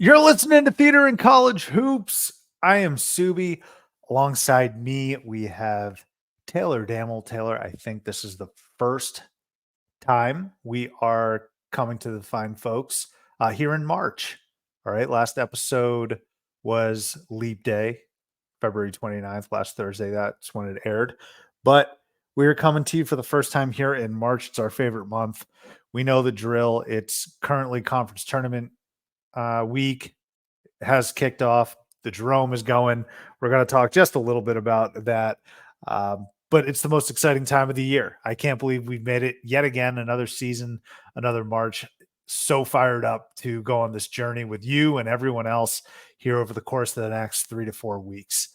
You're listening to Theater in College Hoops. I am Subi. Alongside me, we have Taylor Damel. Taylor, I think this is the first time we are coming to the fine folks here in March. All right. Last episode was Leap Day, February 29th, last Thursday. That's when it aired. But we're coming to you for the first time here in March. It's our favorite month. We know the drill. It's currently conference tournament week has kicked off. The Jerome is going. We're going to talk just a little bit about that. But it's the most exciting time of the year. I can't believe we've made it yet again, another season, another March. So fired up to go on this journey with you and everyone else here over the course of the next 3 to 4 weeks.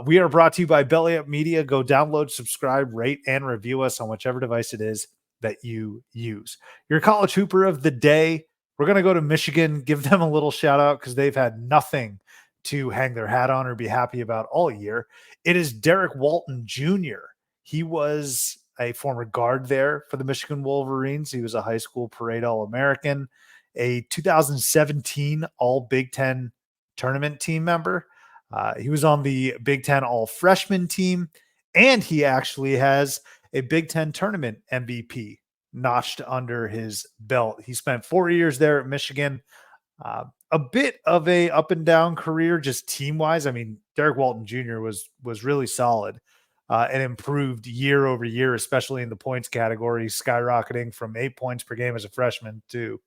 We are brought to you by Belly Up Media. Go download, subscribe, rate, and review us on whichever device it is that you use. Your college hooper of the day. We're going to go to Michigan, give them a little shout out because they've had nothing to hang their hat on or be happy about all year. It is Derek Walton Jr. He was a former guard there for the Michigan Wolverines. He was a high school parade All-American, a 2017 All Big Ten tournament team member. He was on the Big Ten All Freshman team, and he actually has a Big Ten tournament MVP notched under his belt. He spent 4 years there at Michigan. A bit of a up and down career, just team wise. I mean, Derek Walton Jr. was really solid and improved year over year, especially in the points category, skyrocketing from 8 points per game as a freshman to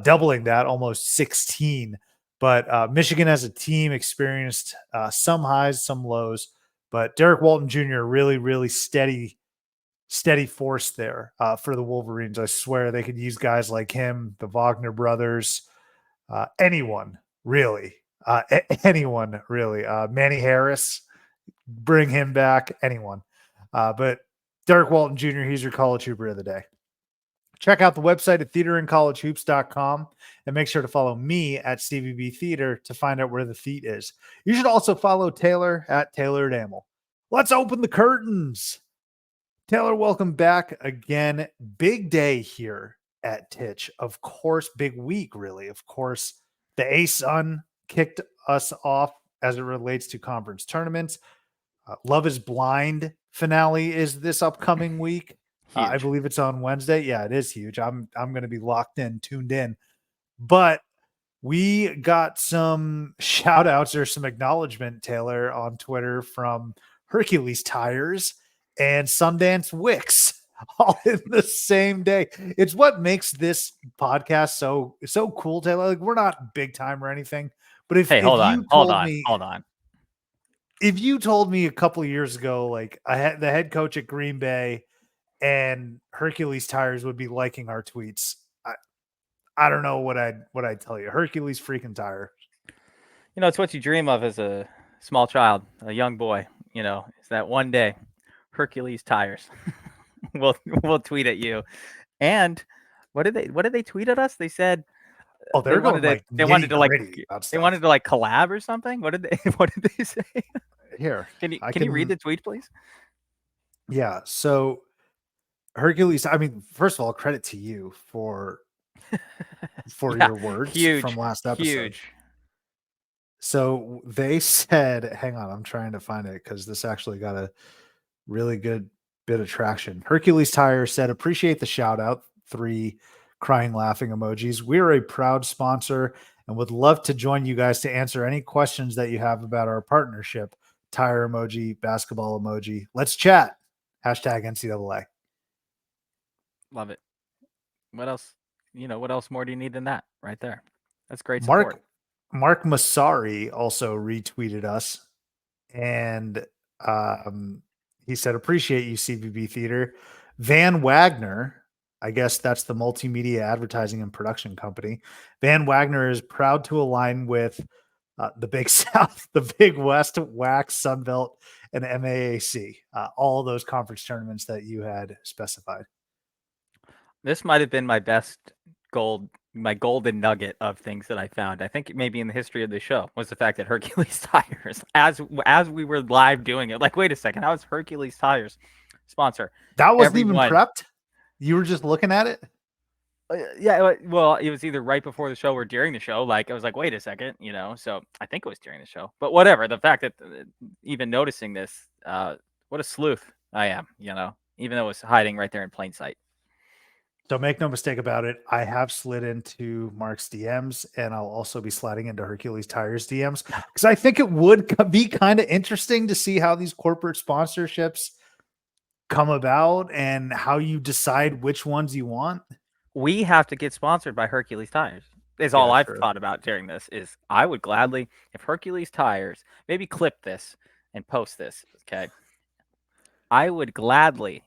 doubling that, almost 16. But Michigan as a team experienced some highs, some lows. But Derek Walton Jr. really steady force there for the Wolverines. I swear they could use guys like him, the Wagner brothers, anyone really. Manny Harris, bring him back, anyone. But Derek Walton Jr., he's your college hooper of the day. Check out the website at theaterincollegehoops.com and make sure to follow me at CVB Theater to find out where the feet is. You should also follow Taylor at Taylor Damel. Let's open the curtains. Taylor, welcome back again. Big day here at Titch. Of course, big week, really. Of course, the ASUN kicked us off as it relates to conference tournaments. Love is Blind finale is this upcoming week. I believe it's on Wednesday. Yeah, it is huge. I'm going to be locked in, tuned in. But we got some shout outs or some acknowledgement, Taylor, on Twitter from Hercules Tires and Sundance Wicks all in the same day. It's what makes this podcast so cool, Taylor. Like, we're not big time or anything, but if hold on. If you told me a couple of years ago, like I had the head coach at Green Bay and Hercules Tires would be liking our tweets, I don't know what I'd tell you. Hercules freaking Tire. You know, it's what you dream of as a small child, a young boy. You know, it's that one day. Hercules Tires. we'll tweet at you. And what did they tweet at us? They said they wanted to like collab or something. What did they say? Here, can you read the tweet, please? Yeah. So Hercules, I mean, first of all, credit to you for your words from last episode. Huge. So they said, hang on, I'm trying to find it because this actually got a really good bit of traction. Hercules Tire said, appreciate the shout out. 3 crying, laughing emojis. We're a proud sponsor and would love to join you guys to answer any questions that you have about our partnership. Tire emoji, basketball emoji. Let's chat. Hashtag NCAA. Love it. What else? What else more do you need than that right there? That's great support. Mark Masari also retweeted us, and he said, appreciate you, CVB Theater. Van Wagner, I guess that's the multimedia advertising and production company. Van Wagner is proud to align with the Big South, the Big West, WAC, Sunbelt, and MAAC, all those conference tournaments that you had specified. This might have been my golden nugget of things that I found. I think maybe in the history of the show was the fact that Hercules Tires, as we were live doing it, like, wait a second, how is Hercules Tires sponsor? That wasn't even prepped? You were just looking at it? Yeah, well, it was either right before the show or during the show. Like I was like, wait a second, So I think it was during the show, but whatever. The fact that even noticing this, what a sleuth I am, even though it was hiding right there in plain sight. So make no mistake about it. I have slid into Mark's DMs, and I'll also be sliding into Hercules Tires DMs because I think it would be kind of interesting to see how these corporate sponsorships come about and how you decide which ones you want. We have to get sponsored by Hercules Tires. Is all Yeah, I've true. thought about during this. Is I would gladly, if Hercules Tires, maybe clip this and post this. Okay, I would gladly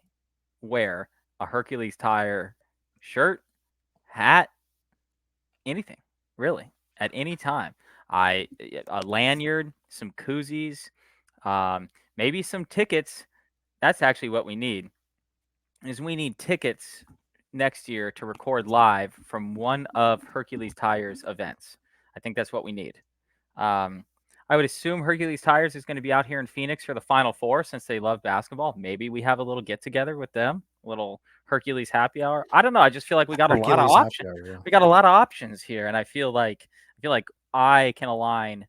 wear a Hercules Tire shirt, hat, anything really at any time. A lanyard, some koozies, maybe some tickets. That's actually what we need. Is we need tickets next year to record live from one of Hercules Tires events. I think that's what we need. Um, I would assume Hercules Tires is going to be out here in Phoenix for the Final Four since they love basketball. Maybe we have a little get together with them, a little Hercules happy hour. I don't know. I just feel like we got a lot of Hercules happy options. hour, yeah. We got a lot of options here, and I feel like I can align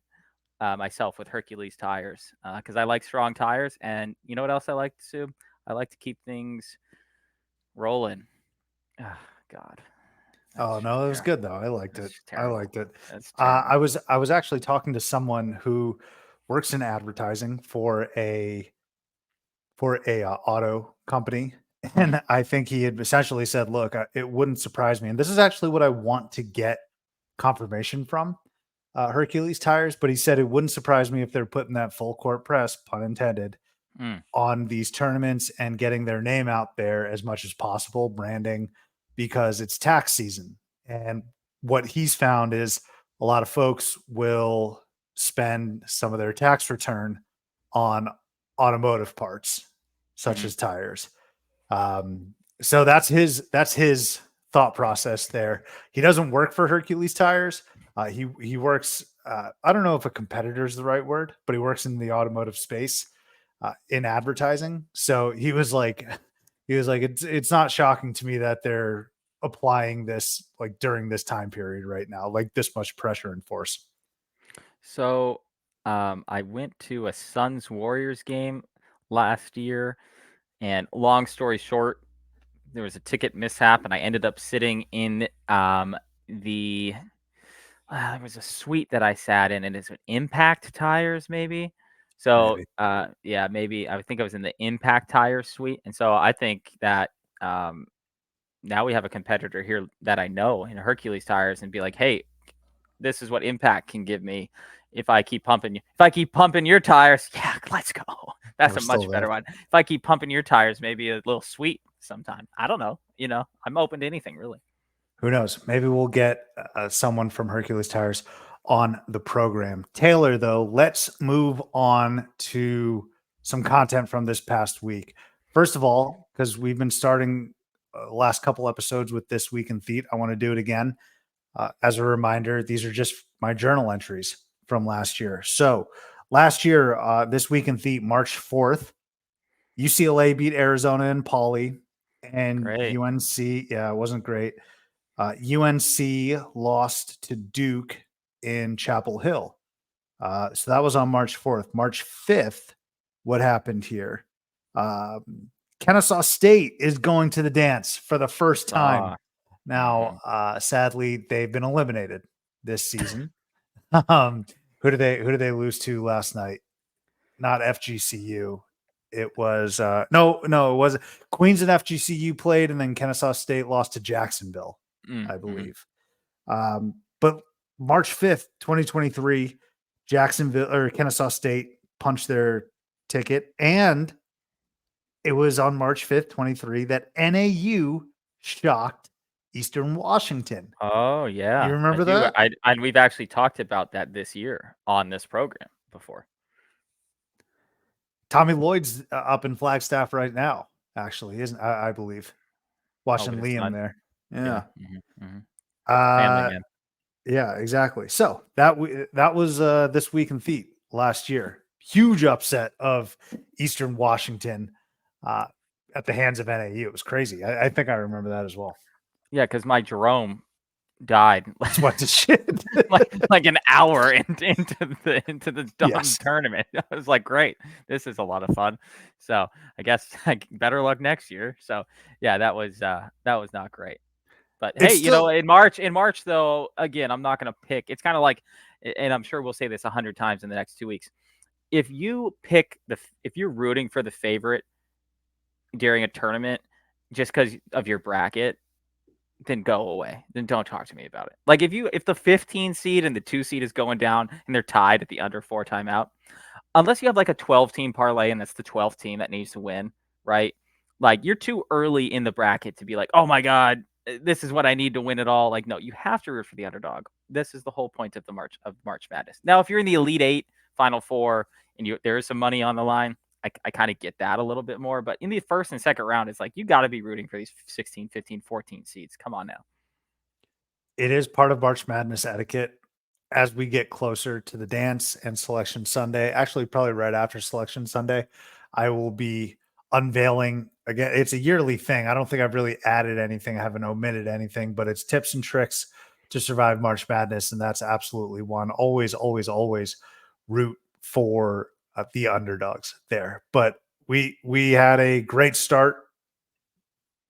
myself with Hercules Tires because I like strong tires. And you know what else I like to do? I like to keep things rolling. Oh, God, Oh that's no, it was good though. I liked it. that's I terrible. liked it. That's I terrible. was I was actually talking to someone who works in advertising for a auto company, Mm, and I think he had essentially said, "Look, it wouldn't surprise me." And this is actually what I want to get confirmation from Hercules Tires, but he said it wouldn't surprise me if they're putting that full court press, pun intended, mm, on these tournaments and getting their name out there as much as possible, branding, because it's tax season. And what he's found is a lot of folks will spend some of their tax return on automotive parts, such mm. as tires. So that's his thought process there. He doesn't work for Hercules Tires. He works. I don't know if a competitor is the right word, but he works in the automotive space in advertising. So he was like, it's not shocking to me that they're applying this like during this time period right now, like this much pressure and force. So, I went to a Suns Warriors game last year, and long story short, there was a ticket mishap, and I ended up sitting in the there was a suite that I sat in, and it's an Impact Tires, maybe. So, Maybe. yeah, maybe I think I was in the Impact Tires suite, and so I think that um, now we have a competitor here that I know in Hercules Tires, and be like, hey, this is what Impact can give me if I keep pumping you. If I keep pumping your tires, yeah, let's go. That's We're a still much better there. one. If I keep pumping your tires, maybe a little sweet sometime. I don't know. I'm open to anything really. Who knows? Maybe we'll get someone from Hercules Tires on the program. Taylor, though, let's move on to some content from this past week. First of all, because we've been starting last couple episodes with This Week in Theat, I want to do it again. As a reminder, these are just my journal entries from last year. So last year, This Week in Theat, March 4th, UCLA beat Arizona in Poly, and Great. UNC, yeah, it wasn't great. UNC lost to Duke in Chapel Hill. So that was on March 4th. March 5th, what happened here? Kennesaw State is going to the dance for the first time. Saw. Now, Mhm. sadly, they've been eliminated this season. um, who did they lose to last night? Not FGCU. It was no, it was Queens and FGCU played, and then Kennesaw State lost to Jacksonville, I Mhm. believe. But March 5th, 2023, Jacksonville or Kennesaw State punched their ticket. And it was on March 5th, 23, that NAU shocked Eastern Washington. Oh You yeah, I remember do. that? And we've actually talked about that this year on this program before. Tommy Lloyd's up in Flagstaff right now, actually, isn't I believe. Oh, with Watching his Liam son. there. Yeah. Yeah. Mhm. Family Uh man. yeah, exactly. So that was this week in Theat last year. Huge upset of Eastern Washington uh, at the hands of NAU. It was crazy. I think I remember that as well. Yeah, because my Jerome died Just went to shit. like an hour into the dumb Yes. tournament. I was like, great, this is a lot of fun. So I guess better luck next year. So yeah, that was not great. But hey, It's still in March though, again, I'm not gonna pick. It's kind of like, and I'm sure we'll say this 100 times in the next 2 weeks. If you're rooting for the favorite during a tournament just because of your bracket, then go away. Then don't talk to me about it. Like if the 15 seed and the 2 seed is going down and they're tied at the under 4 timeout, unless you have like a 12-team parlay and that's the 12th team that needs to win, right? Like you're too early in the bracket to be like, "Oh my god, this is what I need to win it all." Like no, you have to root for the underdog. This is the whole point of the March Madness. Now, if you're in the Elite 8, Final 4 and there is some money on the line, I kind of get that a little bit more, but in the first and second round, it's like you got to be rooting for these 16, 15, 14 seeds. Come on now. it is part of March Madness etiquette as we get closer to the dance and Selection Sunday. Actually, probably right after Selection Sunday, I will be unveiling again. It's a yearly thing. I don't think I've really added anything. I haven't omitted anything, but it's tips and tricks to survive March Madness, and that's absolutely one. Always, always, always root for the underdogs there. But we had a great start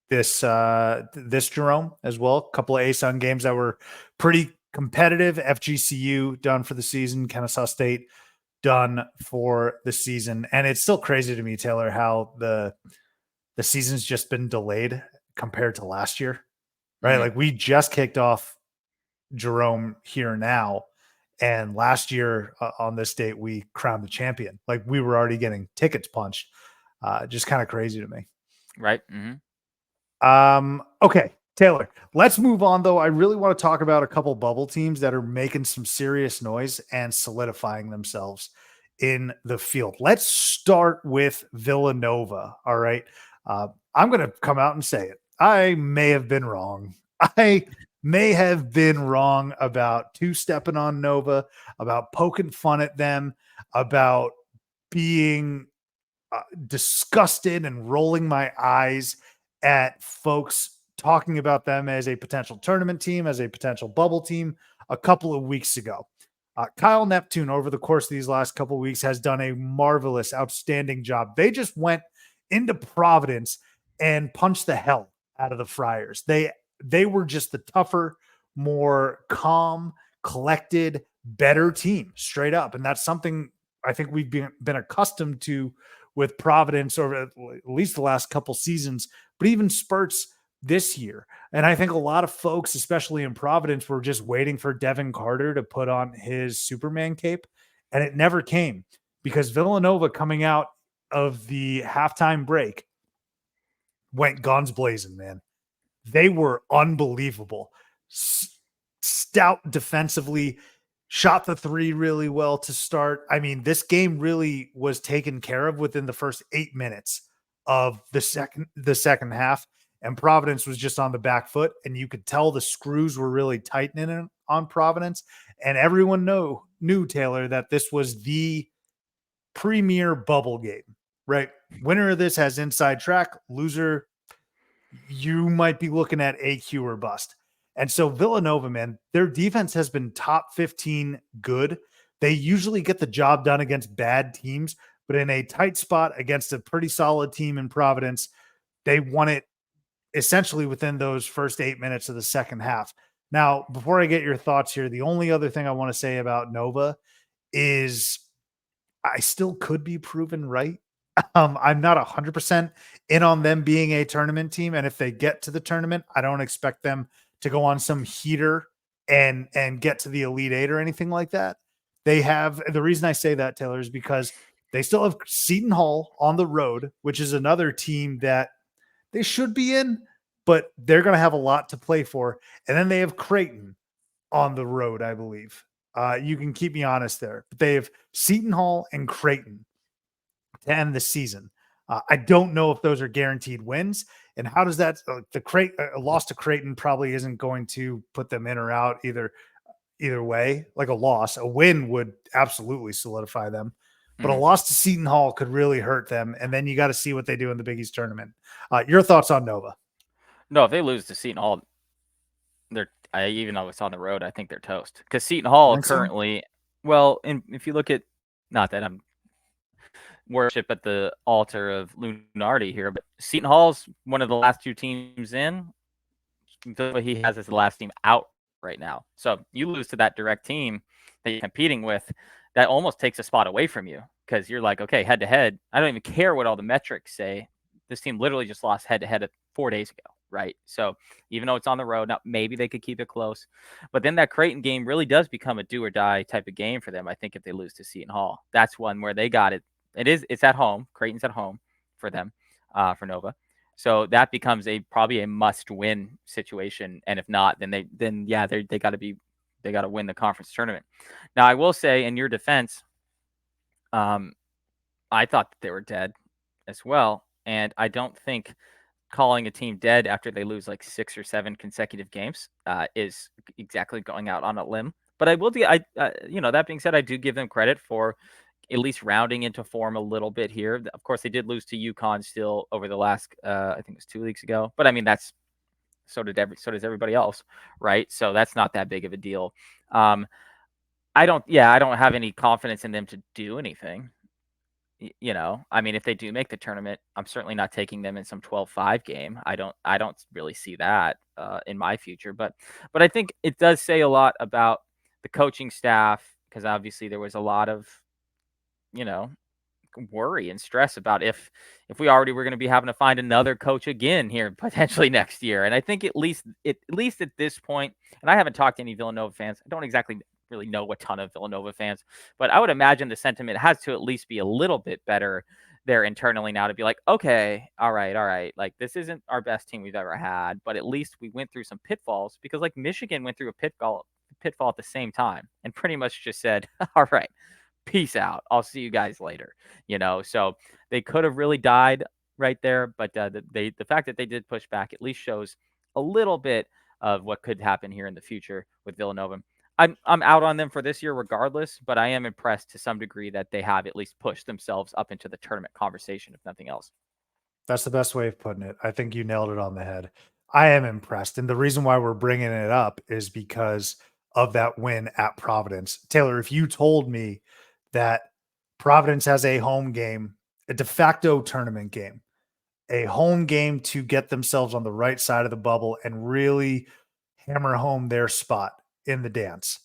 this Jerome as well. A couple of ASUN games that were pretty competitive. FGCU done for the season. Kennesaw State done for the season. And it's still crazy to me, Taylor, how the season's just been delayed compared to last year. Right? Mm-hmm. Like we just kicked off Jerome here now. And last year on this date, we crowned the champion. Like we were already getting tickets punched. Just kind of crazy to me. Right. Mm-hmm. Okay, Taylor, let's move on though. I really want to talk about a couple bubble teams that are making some serious noise and solidifying themselves in the field. Let's start with Villanova. All right. I'm going to come out and say it. I may have been wrong. I may have been wrong about two-stepping on Nova, about poking fun at them, about being disgusted and rolling my eyes at folks talking about them as a potential tournament team, as a potential bubble team a couple of weeks ago. Kyle Neptune, over the course of these last couple of weeks, has done a marvelous, outstanding job. They just went into Providence and punched the hell out of the Friars. They were just the tougher, more calm, collected, better team, straight up. And that's something I think we've been accustomed to with Providence over at least the last couple seasons, but even spurts this year. And I think a lot of folks, especially in Providence, were just waiting for Devin Carter to put on his Superman cape, and it never came because Villanova, coming out of the halftime break, went guns blazing, man. They were unbelievable. Stout defensively, shot the three really well to start. I mean, this game really was taken care of within the first 8 minutes of the second half, and Providence was just on the back foot, and you could tell the screws were really tightening on Providence, and everyone knew Taylor that this was the premier bubble game, right? Winner of this has inside track, loser you might be looking at AQ or bust. And so Villanova, man, their defense has been top 15 good. They usually get the job done against bad teams, but in a tight spot against a pretty solid team in Providence, they won it essentially within those first 8 minutes of the second half. Now, before I get your thoughts here, the only other thing I want to say about Nova is I still could be proven right. I'm not 100% in on them being a tournament team, and if they get to the tournament, I don't expect them to go on some heater and get to the Elite Eight or anything like that. They have the reason I say that, Taylor, is because they still have Seton Hall on the road, which is another team that they should be in, but they're going to have a lot to play for. And then they have Creighton on the road, I believe. You can keep me honest there, but they have Seton Hall and Creighton to end the season. I don't know if those are guaranteed wins. And how does that a loss to Creighton probably isn't going to put them in or out either way, like a loss. A win would absolutely solidify them. But a loss to Seton Hall could really hurt them. And then you got to see what they do in the Big East tournament. Your thoughts on Nova? No, if they lose to Seton Hall, I even though it's on the road, I think they're toast because Seton Hall Think so? currently. Well, and if you look at, not that I'm worship at the altar of Lunardi here, but Seton Hall's one of the last two teams in. He has as the last team out right now. So you lose to that direct team that you're competing with, that almost takes a spot away from you because you're like, okay, head to head. I don't even care what all the metrics say. This team literally just lost head to head 4 days ago, right? So even though it's on the road, now maybe they could keep it close, but then that Creighton game really does become a do or die type of game for them. I think if they lose to Seton Hall, that's one where they got it. It's at home. Creighton's at home for them, for Nova. So that becomes probably a must-win situation, and if not, then yeah, they got to win the conference tournament. Now, I will say, in your defense, I thought that they were dead as well, and I don't think calling a team dead after they lose like 6 or 7 consecutive games is exactly going out on a limb. But I will do. That being said, I do give them credit for at least rounding into form a little bit here. Of course, they did lose to UConn still over the last, I think it was 2 weeks ago. But I mean, so does everybody else, right? So that's not that big of a deal. I don't have any confidence in them to do anything. I mean, if they do make the tournament, I'm certainly not taking them in some 12-5 game. I don't really see that in my future. But I think it does say a lot about the coaching staff because obviously there was a lot of you know worry and stress about if we already were going to be having to find another coach again here potentially next year. And I think at least at this point, and I haven't talked to any Villanova fans. I don't exactly really know a ton of Villanova fans, but I would imagine the sentiment has to at least be a little bit better there internally now to be like, okay, all right, like this isn't our best team we've ever had, but at least we went through some pitfalls because like Michigan went through a pitfall at the same time and pretty much just said, all right, peace out. I'll see you guys later. So they could have really died right there, but the fact that they did push back at least shows a little bit of what could happen here in the future with Villanova. I'm out on them for this year regardless, but I am impressed to some degree that they have at least pushed themselves up into the tournament conversation, if nothing else. That's the best way of putting it. I think you nailed it on the head. I am impressed, and the reason why we're bringing it up is because of that win at Providence. Taylor, if you told me that Providence has a home game, a de facto tournament game, a home game to get themselves on the right side of the bubble and really hammer home their spot in the dance,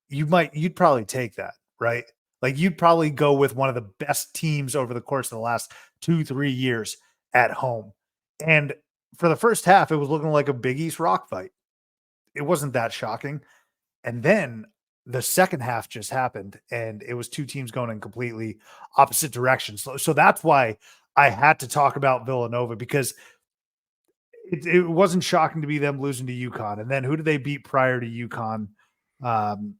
you'd probably take that, right? Like you'd probably go with one of the best teams over the course of the last 2-3 years at home. And for the first half, it was looking like a Big East rock fight. It wasn't that shocking. And then the second half just happened, and it was two teams going in completely opposite directions. So that's why I had to talk about Villanova because it wasn't shocking to be them losing to UConn. And then who did they beat prior to UConn? Um,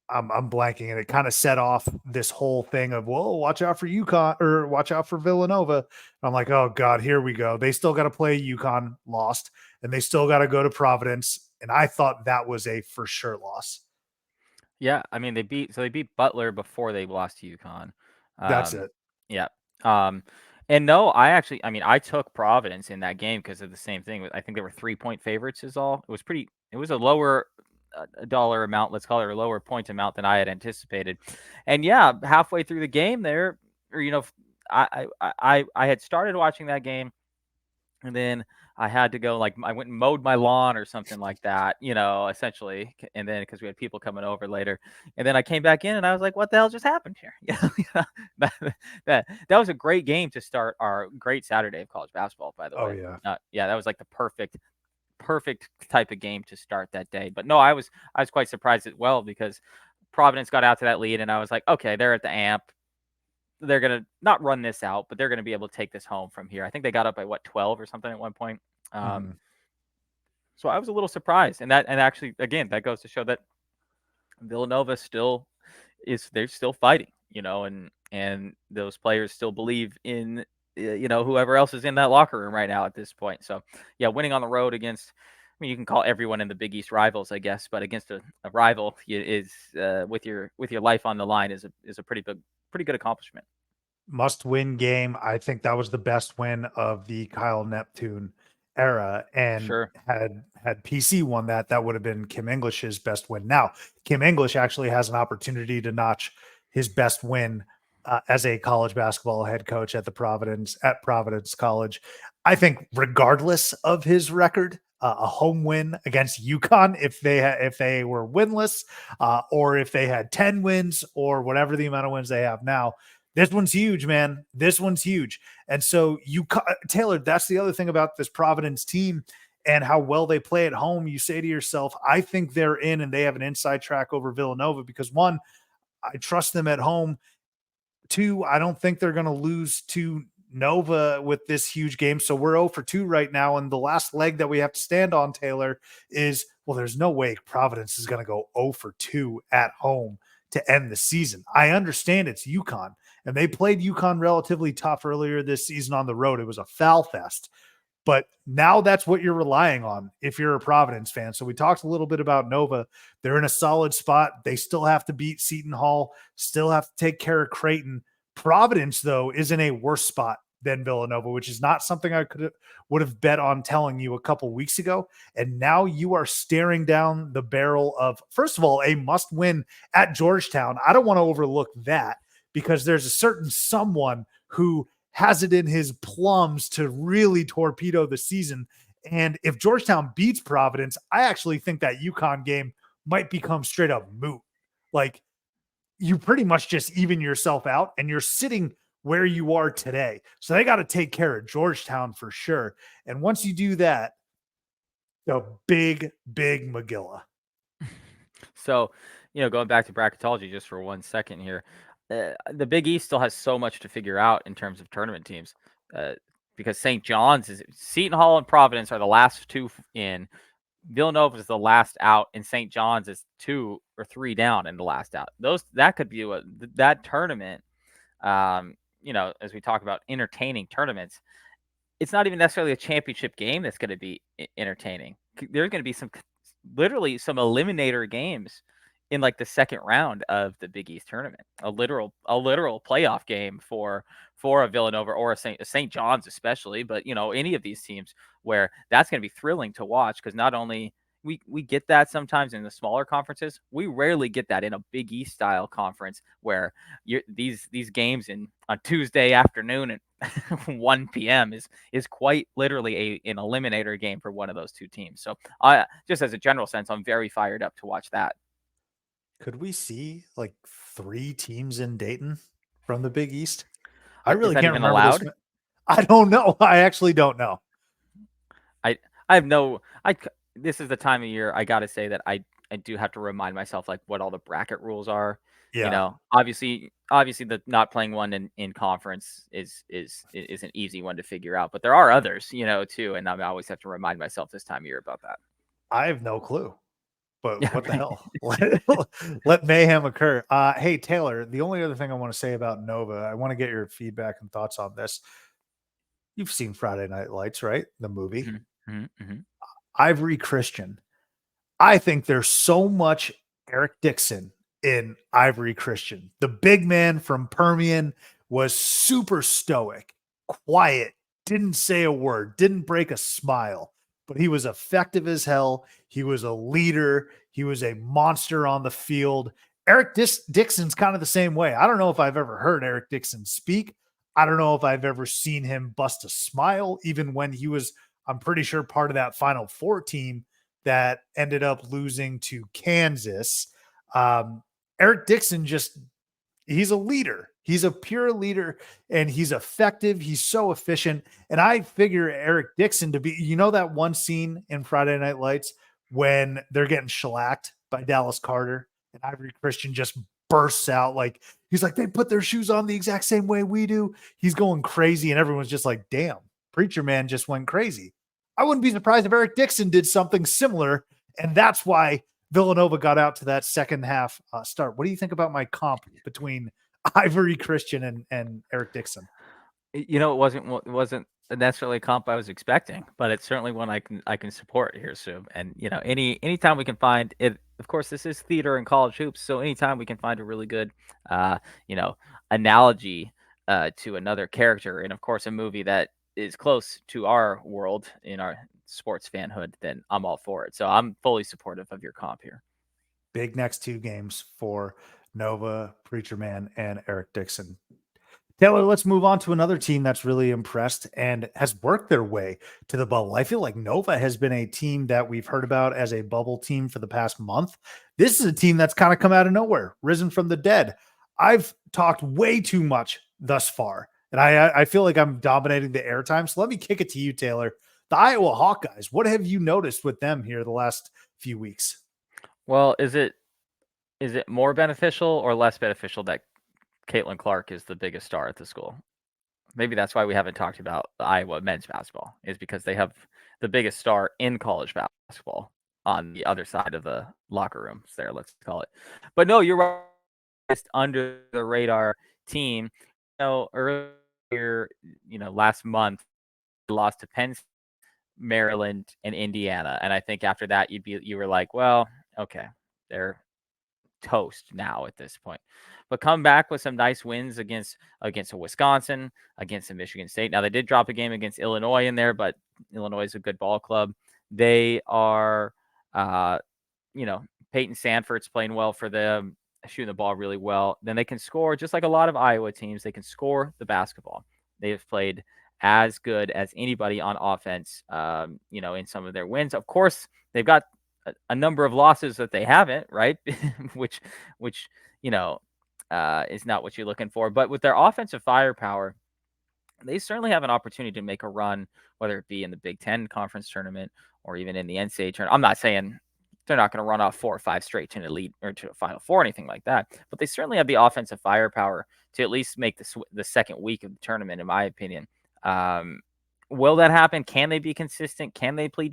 I'm blanking, and it kind of set off this whole thing of, whoa, watch out for UConn or watch out for Villanova. I'm like, oh God, here we go. They still got to play UConn, lost, and they still got to go to Providence. And I thought that was a for sure loss. Yeah, I mean they beat Butler before they lost to UConn. That's Um, it. yeah. Um, and no, I took Providence in that game because of the same thing. I think they were 3-point favorites is all. It was a lower dollar amount, let's call it, a lower point amount than I had anticipated. And yeah, halfway through the game there, or I had started watching that game and then I had to go, like, I went and mowed my lawn or something like that, essentially. And then because we had people coming over later, and then I came back in and I was like, "What the hell just happened here?" that, that was a great game to start our great Saturday of college basketball, by the Oh way. yeah. Yeah, that was like the perfect type of game to start that day. But no, I was quite surprised as well because Providence got out to that lead, and I was like, okay, they're at the amp, they're gonna not run this out, but they're gonna be able to take this home from here. I think they got up by 12 or something at one point. Um, Mhm. so I was a little surprised, and actually, again, that goes to show that Villanova still they're still fighting, and those players still believe in whoever else is in that locker room right now at this point. So yeah, winning on the road against. I mean, you can call everyone in the Big East rivals, I guess, but against a rival is with your life on the line is a pretty good accomplishment. Must win game. I think that was the best win of the Kyle Neptune era, and Sure. had PC won that, that would have been Kim English's best win. Now, Kim English actually has an opportunity to notch his best win as a college basketball head coach at Providence College. I think, regardless of his record, a home win against UConn, if they were winless, or if they had 10 wins, or whatever the amount of wins they have now, this one's huge, man. This one's huge. And so Taylor, that's the other thing about this Providence team and how well they play at home. You say to yourself, I think they're in and they have an inside track over Villanova because, one, I trust them at home. Two, I don't think they're going to lose to Nova with this huge game. So we're 0 for 2 right now. And the last leg that we have to stand on, Taylor, is, well, there's no way Providence is going to go 0 for 2 at home to end the season. I understand it's UConn, and they played UConn relatively tough earlier this season on the road. It was a foul fest. But now that's what you're relying on if you're a Providence fan. So we talked a little bit about Nova. They're in a solid spot. They still have to beat Seton Hall, still have to take care of Creighton. Providence, though, is in a worse spot than Villanova, which is not something I would have bet on telling you a couple weeks ago. And now you are staring down the barrel of, first of all, a must win at Georgetown. I don't want to overlook that because there's a certain someone who has it in his plums to really torpedo the season. And if Georgetown beats Providence, I actually think that UConn game might become straight up moot. Like, you pretty much just even yourself out and you're sitting where you are today. So they got to take care of Georgetown for sure. And once you do that, the big Magilla. So, going back to bracketology just for 1 second here, the Big East still has so much to figure out in terms of tournament teams, because Seton Hall and Providence are the last two in. Villanova is the last out, and St. John's is 2 or 3 down in the last out. That could be that tournament. As we talk about entertaining tournaments, it's not even necessarily a championship game that's going to be entertaining. There's going to be literally some eliminator games in like the second round of the Big East tournament. A literal playoff game for a Villanova or a St. John's especially, but any of these teams where that's going to be thrilling to watch because not only we get that sometimes in the smaller conferences, we rarely get that in a Big East style conference where these games on Tuesday afternoon at 1 p.m. is quite literally an eliminator game for one of those two teams. So just as a general sense, I'm very fired up to watch that. Could we see like 3 teams in Dayton from the Big East? I Is really that can't even remember allowed? this. I don't know. I actually don't know. I have no. This is the time of year I got to say that I do have to remind myself like what all the bracket rules are. Yeah. Obviously the not playing one in conference is an easy one to figure out, but there are others, too, and I always have to remind myself this time of year about that. I have no clue. But Yeah, what the right. hell? Let mayhem occur. Hey, Taylor, the only other thing I want to say about Nova, I want to get your feedback and thoughts on this. You've seen Friday Night Lights, right? The movie. Mm-hmm, mm-hmm. Ivory Christian. I think there's so much Eric Dixon in Ivory Christian. The big man from Permian was super stoic, quiet, didn't say a word, didn't break a smile, but he was effective as hell. He was a leader. He was a monster on the field. Eric Dixon's kind of the same way. I don't know if I've ever heard Eric Dixon speak. I don't know if I've ever seen him bust a smile, even when he was, I'm pretty sure, part of that Final Four team that ended up losing to Kansas. Eric Dixon he's a leader. He's a pure leader and he's effective. He's so efficient. And I figure Eric Dixon to be, that one scene in Friday Night Lights when they're getting shellacked by Dallas Carter and Ivory Christian just bursts out like, he's like, they put their shoes on the exact same way we do. He's going crazy. And everyone's just like, damn, Preacher Man just went crazy. I wouldn't be surprised if Eric Dixon did something similar. And that's why Villanova got out to that second half start. What do you think about my comp between Ivory Christian and Eric Dixon? It wasn't necessarily a comp I was expecting, but it's certainly one I can support here, Sue. And anytime we can find it, of course, this is theater and college hoops, so anytime we can find a really good, uh, you know, analogy to another character, and of course, a movie that is close to our world in our sports fanhood, then I'm all for it. So I'm fully supportive of your comp here. Big next 2 games for Nova, Preacher Man, and Eric Dixon. Taylor, let's move on to another team that's really impressed and has worked their way to the bubble. I feel like Nova has been a team that we've heard about as a bubble team for the past month. This is a team that's kind of come out of nowhere, risen from the dead. I've talked way too much thus far, and I feel like I'm dominating the airtime. So let me kick it to you, Taylor. The Iowa Hawkeyes, what have you noticed with them here the last few weeks? Well, is it more beneficial or less beneficial that Caitlin Clark is the biggest star at the school? Maybe that's why we haven't talked about the Iowa men's basketball, is because they have the biggest star in college basketball on the other side of the locker rooms there, let's call it. But no, you're right. Just under the radar team. Earlier, last month, they lost to Penn State, Maryland, and Indiana. And I think after that, you were like, well, okay, they're toast now at this point. But come back with some nice wins against a Wisconsin, against a Michigan State. Now they did drop a game against Illinois in there, but Illinois is a good ball club. They are, Peyton Sanford's playing well for them, shooting the ball really well. Then they can score just like a lot of Iowa teams. They can score the basketball. They have played as good as anybody on offense, in some of their wins. Of course, they've got a number of losses that they haven't, right? which is not what you're looking for. But with their offensive firepower, they certainly have an opportunity to make a run, whether it be in the Big Ten conference tournament or even in the NCAA tournament. I'm not saying they're not going to run off 4 or 5 straight to an elite or to a Final Four or anything like that, but they certainly have the offensive firepower to at least make the second week of the tournament, in my opinion. Will that happen? Can they be consistent? Can they play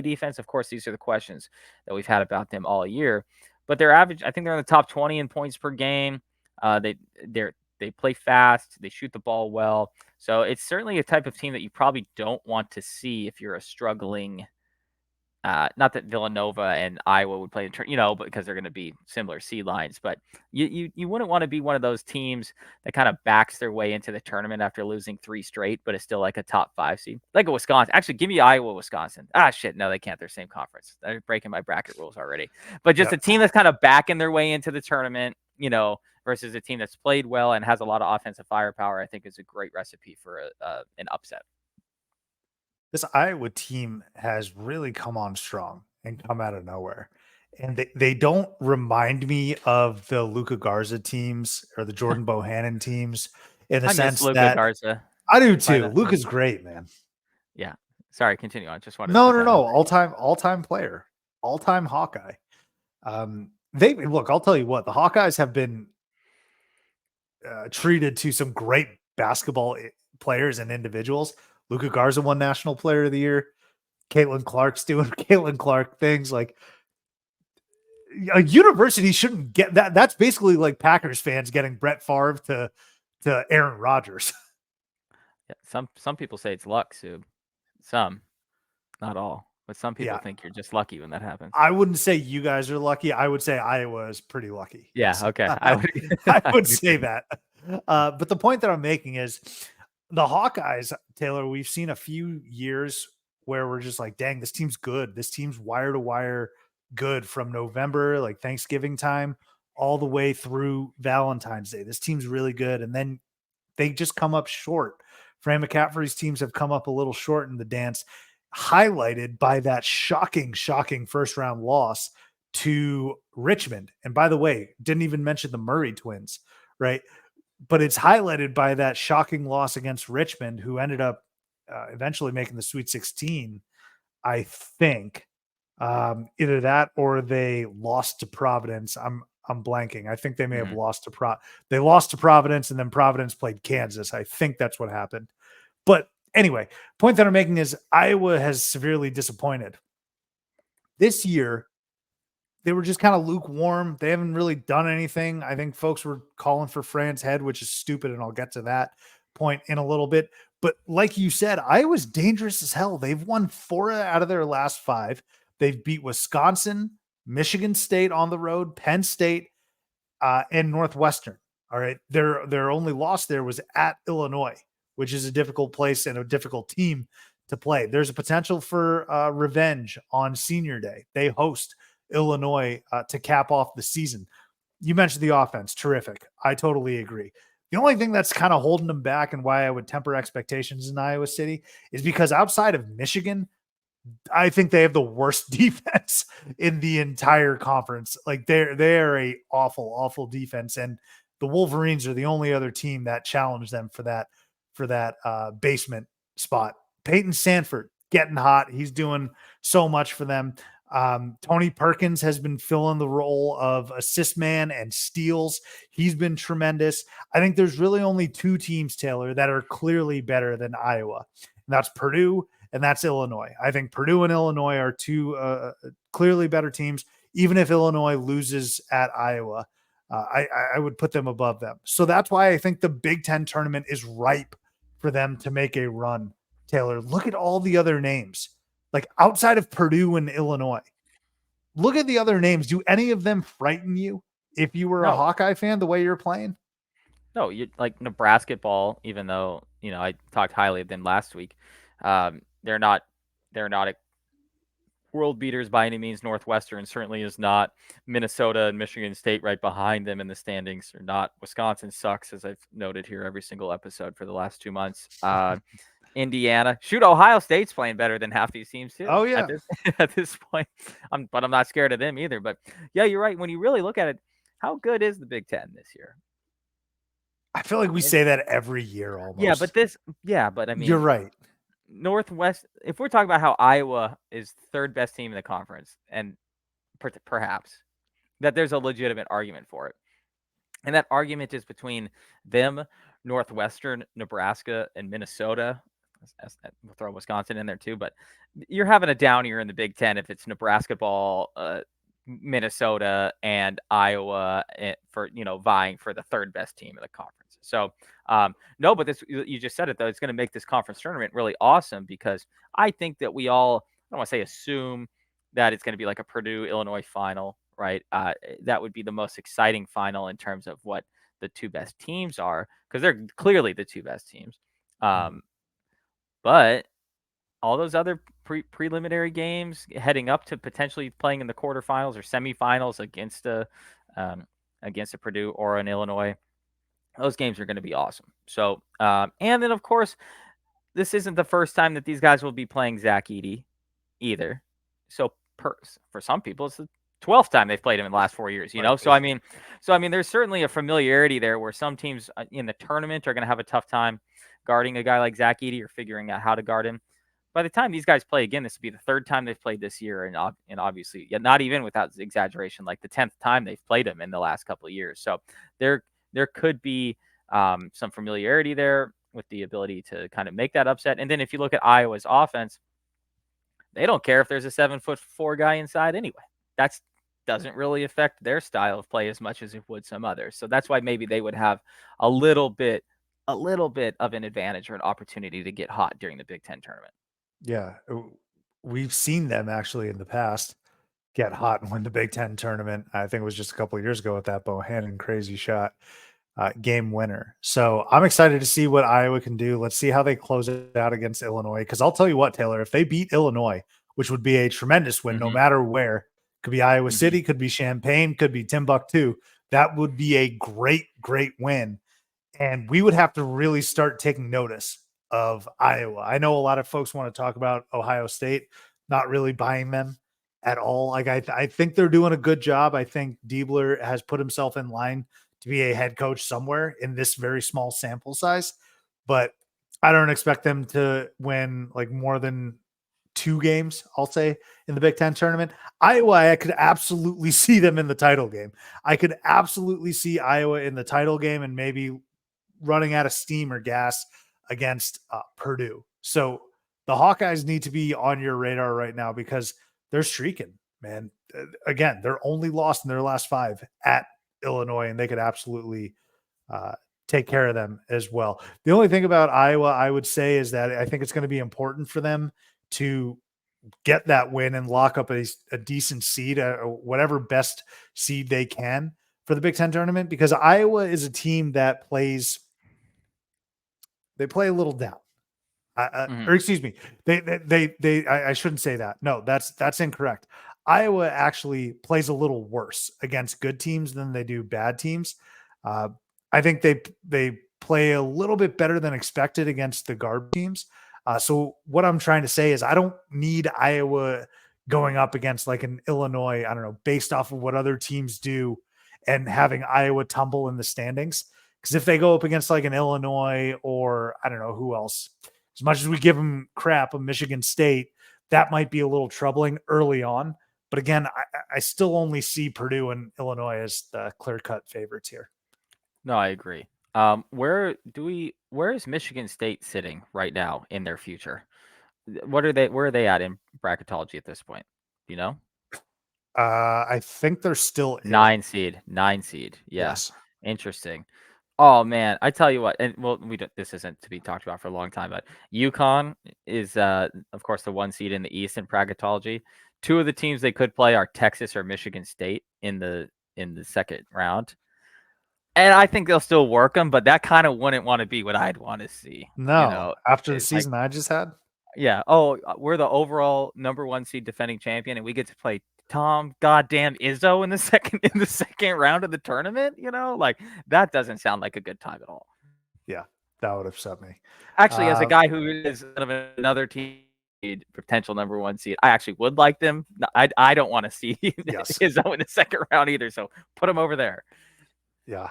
defense? Of course, these are the questions that we've had about them all year. But their average, I think they're in the top 20 in points per game. They play fast. They shoot the ball well. So it's certainly a type of team that you probably don't want to see if you're a struggling. Not that Villanova and Iowa would play, but because they're going to be similar seed lines. But you wouldn't want to be one of those teams that kind of backs their way into the tournament after losing 3 straight, but it's still like a top 5 seed, like a Wisconsin. Actually, give me Iowa, Wisconsin. Shit, no, they can't. They're same conference. They're breaking my bracket rules already. But just a team that's kind of backing their way into the tournament, versus a team that's played well and has a lot of offensive firepower, I think is a great recipe for an upset. This Iowa team has really come on strong and come out of nowhere. And they don't remind me of the Luka Garza teams or the Jordan Bohannon teams in the I miss sense Luka that Garza. I do too. Luka's great, man. Yeah. Sorry, continue on. Just wanted to No, put no, that no. out there. All-time player, all-time Hawkeye. They look, I'll tell you what, the Hawkeyes have been treated to some great basketball players and individuals. Luka Garza won National Player of the Year. Caitlin Clark's doing Caitlin Clark things. Like a university shouldn't get that. That's basically like Packers fans getting Brett Favre to Aaron Rodgers. Yeah, some people say it's luck, Sub. Some, not all, but some people think you're just lucky when that happens. I wouldn't say you guys are lucky. I would say Iowa is pretty lucky. Yeah, Yes. okay. I would I would say that. But the point that I'm making is the Hawkeyes, Taylor, we've seen a few years where we're just like, dang, this team's good. This team's wire to wire good from November, like Thanksgiving time, all the way through Valentine's Day. This team's really good. And then they just come up short. Fran McCaffrey's teams have come up a little short in the dance, highlighted by that shocking first round loss to Richmond. And by the way, didn't even mention the Murray twins, right? But it's highlighted by that shocking loss against Richmond, who ended up eventually making the Sweet 16, I think. Either that or they lost to Providence. I'm blanking. I think they may have lost to they lost to Providence, and then Providence played Kansas. I think that's what happened. But anyway, point that I'm making is Iowa has severely disappointed. This year, they were just kind of lukewarm. They haven't really done anything. I think folks were calling for Fran's head, which is stupid, and I'll get to that point in a little bit. But like you said, Iowa's dangerous as hell. They've won 4 out of their last 5. They've beat Wisconsin, Michigan State on the road, Penn State, and Northwestern. All right. Their only loss there was at Illinois, which is a difficult place and a difficult team to play. There's a potential for revenge on Senior Day. They host Illinois to cap off the season. You mentioned the offense, terrific. I totally agree. The only thing that's kind of holding them back and why I would temper expectations in Iowa City is because outside of Michigan, I think they have the worst defense in the entire conference. Like they're a awful defense, and the Wolverines are the only other team that challenged them for that basement spot. Peyton Sanford getting hot. He's doing so much for them. Tony Perkins has been filling the role of assist man and steals. He's been tremendous. I think there's really only two teams, Taylor, that are clearly better than Iowa, and that's Purdue and that's Illinois. I think Purdue and Illinois are two clearly better teams. Even if Illinois loses at Iowa, I would put them above them. So that's why I think the Big Ten tournament is ripe for them to make a run. Taylor, look at all the other names, like outside of Purdue and Illinois. Look at the other names. Do any of them frighten you if you were a Hawkeye fan the way you're playing? No, you like Nebraska ball, even though, I talked highly of them last week. They're not world beaters by any means. Northwestern certainly is not. Minnesota and Michigan State right behind them in the standings are not. Wisconsin sucks, as I've noted here every single episode for the last 2 months. Indiana, shoot, Ohio State's playing better than half these teams too. Oh yeah, at this point, but I'm not scared of them either. But yeah, you're right. When you really look at it, how good is the Big Ten this year? I feel like we say that every year almost. But I mean, you're right. Northwest, if we're talking about how Iowa is third best team in the conference, and perhaps that there's a legitimate argument for it. And that argument is between them, Northwestern, Nebraska, and Minnesota. We'll throw Wisconsin in there too, but you're having a down year in the Big Ten if it's Nebraska ball, Minnesota, and Iowa for vying for the third best team in the conference. So no, but this, you just said it though, it's going to make this conference tournament really awesome because I think that we all, I don't want to say assume that it's going to be like a Purdue Illinois final, right? That would be the most exciting final in terms of what the two best teams are, because they're clearly the two best teams. But all those other preliminary games heading up to potentially playing in the quarterfinals or semifinals against a Purdue or an Illinois, those games are going to be awesome. So, and then of course, this isn't the first time that these guys will be playing Zach Edey either. So for some people, it's the 12th time they've played him in the last 4 years, you know? So I mean, there's certainly a familiarity there where some teams in the tournament are going to have a tough time guarding a guy like Zach Edey or figuring out how to guard him. By the time these guys play again, this will be the third time they've played this year. And obviously, not even without exaggeration, like the 10th time they've played him in the last couple of years. So there could be some familiarity there with the ability to kind of make that upset. And then if you look at Iowa's offense, they don't care if there's a 7'4" guy inside anyway. That doesn't really affect their style of play as much as it would some others. So that's why maybe they would have a little bit of an advantage or an opportunity to get hot during the Big Ten tournament. Yeah, we've seen them actually in the past get hot and win the Big Ten tournament. I think it was just a couple of years ago with that Bohannon crazy shot game winner. So I'm excited to see what Iowa can do. Let's see how they close it out against Illinois. Because I'll tell you what, Taylor, if they beat Illinois, which would be a tremendous win, no matter where, could be Iowa City, could be Champaign, could be Timbuktu, that would be a great win. And we would have to really start taking notice of Iowa. I know a lot of folks want to talk about Ohio State, not really buying them at all. Like I think they're doing a good job. I think Diebler has put himself in line to be a head coach somewhere in this very small sample size, but I don't expect them to win like more than 2 games, I'll say, in the Big Ten tournament. Iowa, I could absolutely see them in the title game. I could absolutely see Iowa in the title game and maybe running out of steam or gas against Purdue. So the Hawkeyes need to be on your radar right now because they're streaking, man. Again, they're only lost in their last 5 at Illinois, and they could absolutely take care of them as well. The only thing about Iowa, I would say, is that I think it's going to be important for them to get that win and lock up a decent seed, whatever best seed they can for the Big Ten tournament, because Iowa is a team that plays They play a little down. Mhm. Or excuse me, I shouldn't say that. No, that's incorrect. Iowa actually plays a little worse against good teams than they do bad teams. Uh, I think they play a little bit better than expected against the garbage teams. So what I'm trying to say is I don't need Iowa going up against like an Illinois, I don't know, based off of what other teams do and having Iowa tumble in the standings. Because if they go up against like an Illinois or I don't know who else, as much as we give them crap of Michigan State, that might be a little troubling early on. But again, I still only see Purdue and Illinois as the clear-cut favorites here. No, I agree. Where is Michigan State sitting right now in their future? Where are they at in bracketology at this point? Do you know? I think they're still in. 9 seed. 9 seed. Yeah. Yes. Interesting. Oh man, I tell you what, and well, we don't, this isn't to be talked about for a long time, but UConn is of course the 1 seed in the East in bracketology. Two of the teams they could play are Texas or Michigan State in the second round. And I think they'll still work them, but that kind of wouldn't want to be what I'd want to see. No, after the It's like, season I just had. yeah, oh, we're the overall number 1 seed defending champion, and we get to play Tom goddamn Izzo in the second round of the tournament. Like that doesn't sound like a good time at all. Yeah, that would upset me. Actually, as a guy who is out of another team, potential number 1 seed, I actually would like them. I don't want to see Yes. Izzo in the second round either. So put him over there. Yeah,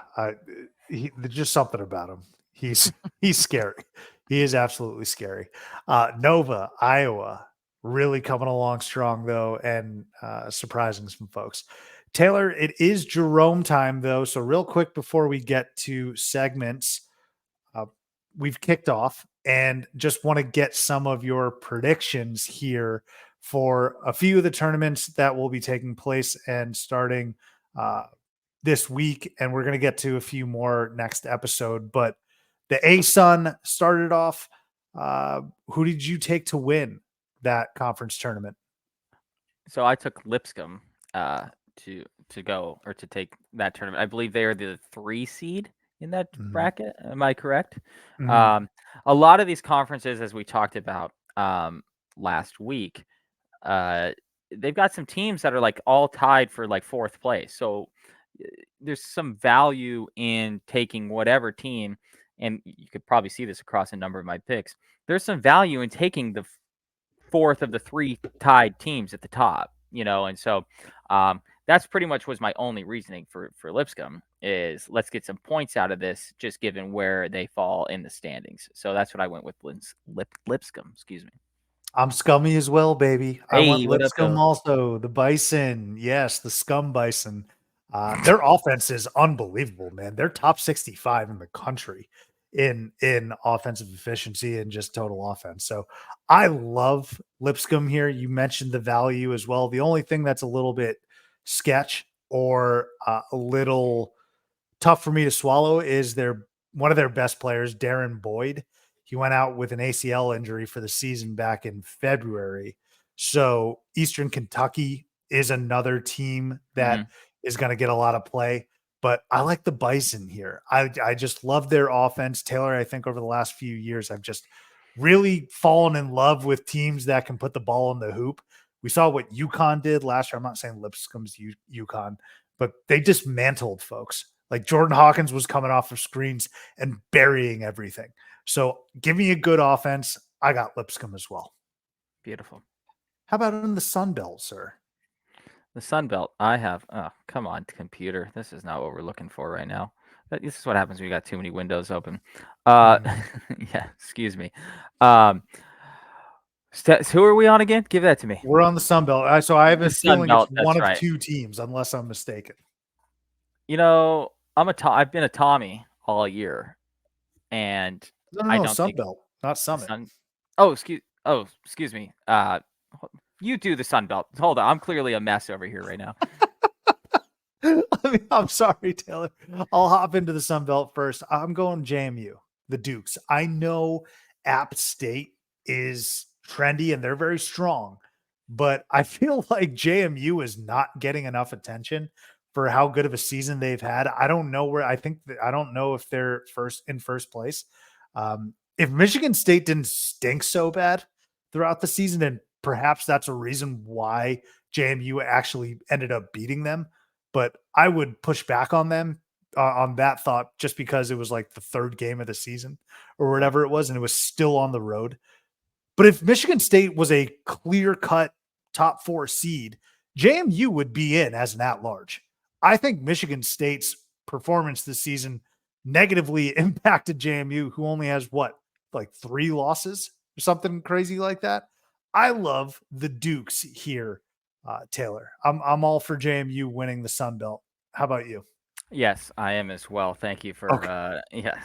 there's just something about him. He's scary. He is absolutely scary. Nova, Iowa, really coming along strong though, and surprising some folks. Taylor, it is Jerome time though. So real quick before we get to segments, uh, we've kicked off and just want to get some of your predictions here for a few of the tournaments that will be taking place and starting this week, and we're going to get to a few more next episode. But the ASUN started off. Who did you take to win that conference tournament? So I took Lipscomb to go or to take that tournament. I believe they are the 3 seed in that bracket. Am I correct? Mm-hmm. A lot of these conferences, as we talked about last week, they've got some teams that are like all tied for like 4th place. So there's some value in taking whatever team, and you could probably see this across a number of my picks. There's some value in taking the 4th of the 3 tied teams at the top, and so that's pretty much was my only reasoning for Lipscomb is let's get some points out of this, just given where they fall in the standings. So that's what I went with Lipscomb. Excuse me. I'm scummy as well, baby. I went Hey, what up, Lipscomb though? also. The Bison. Yes, the Scum Bison. Their offense is unbelievable, man. They're top 65 in the country in offensive efficiency and just total offense. So I love Lipscomb here. You mentioned the value as well. The only thing that's a little bit sketch or a little tough for me to swallow is one of their best players, Darren Boyd. He went out with an ACL injury for the season back in February. So Eastern Kentucky is another team that Hmm. is going to get a lot of play. But I like the Bison here. I just love their offense. Taylor, I think over the last few years, I've just really fallen in love with teams that can put the ball in the hoop. We saw what UConn did last year. I'm not saying Lipscomb's UConn, but they dismantled folks. Like Jordan Hawkins was coming off of screens and burying everything. So give me a good offense. I got Lipscomb as well. Beautiful. How about in the Sun Belt, sir? The Sun Belt. I have. Oh, come on, computer. This is not what we're looking for right now. This is what happens when you got too many windows open. Mhm. Yeah. Excuse me. Um, who are we on again? Give that to me. We're on the Sun Belt. So I have The a Sun feeling it's Belt. one That's of right. two teams, unless I'm mistaken. I've been a Tommy all year, and No, no, I no, don't Sun think Belt, not the Summit. Sun. Excuse me. You do the Sun Belt. Hold on, I'm clearly a mess over here right now. I'm sorry, Taylor. I'll hop into the Sun Belt first. I'm going JMU, the Dukes. I know App State is trendy and they're very strong, but I feel like JMU is not getting enough attention for how good of a season they've had. I don't know where I think that, I don't know if they're first place. if Michigan State didn't stink so bad throughout the season, and perhaps that's a reason why JMU actually ended up beating them. But I would push back on them on that thought just because it was like the third game of the season or Right. whatever it was, and it was still on the road. But if Michigan State was a clear cut top 4 seed, JMU would be in as an at large. I think Michigan State's performance this season negatively impacted JMU, who only has what, like 3 losses or something crazy like that. I love the Dukes here, Taylor. I'm all for JMU winning the Sun Belt. How about you? Yes, I am as well. Thank you for Okay. yeah,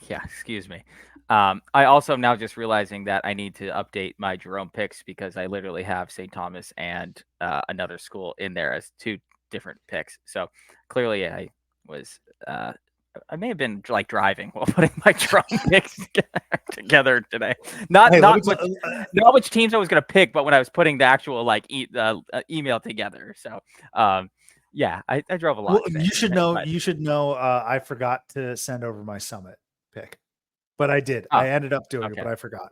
yeah, excuse me. I also am now just realizing that I need to update my Jerome picks because I literally have St. Thomas and another school in there as two different picks. So clearly was uh I may have been like driving while putting my Jerome picks together today. Not Hey, let me not tell. which not which teams I was gonna pick, but when I was putting the actual like email together. So yeah, I drove a Well, lot today. you should Okay, know. but You should know. I forgot to send over my summit pick, but I did. oh, I ended up doing it, okay. but I forgot.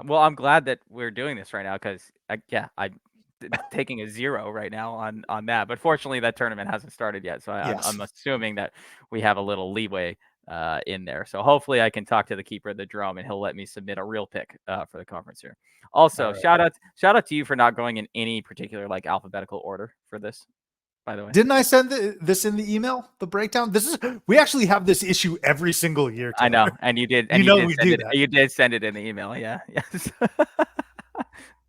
Well, I'm glad that we're doing this right now because I'm taking a 0 right now on that. But fortunately, that tournament hasn't started yet, so I'm Yes. assuming that we have a little leeway in there. So hopefully, I can talk to the keeper of the drum, and he'll let me submit a real pick for the conference here. All Also, right. shout out to you for not going in any particular like alphabetical order for this. By the way. Didn't I send this in the email? The breakdown. This is. We actually have this issue every single year, I know, Taylor. and You you know did we send do it. that. You did send it in the email. Yeah. Yes.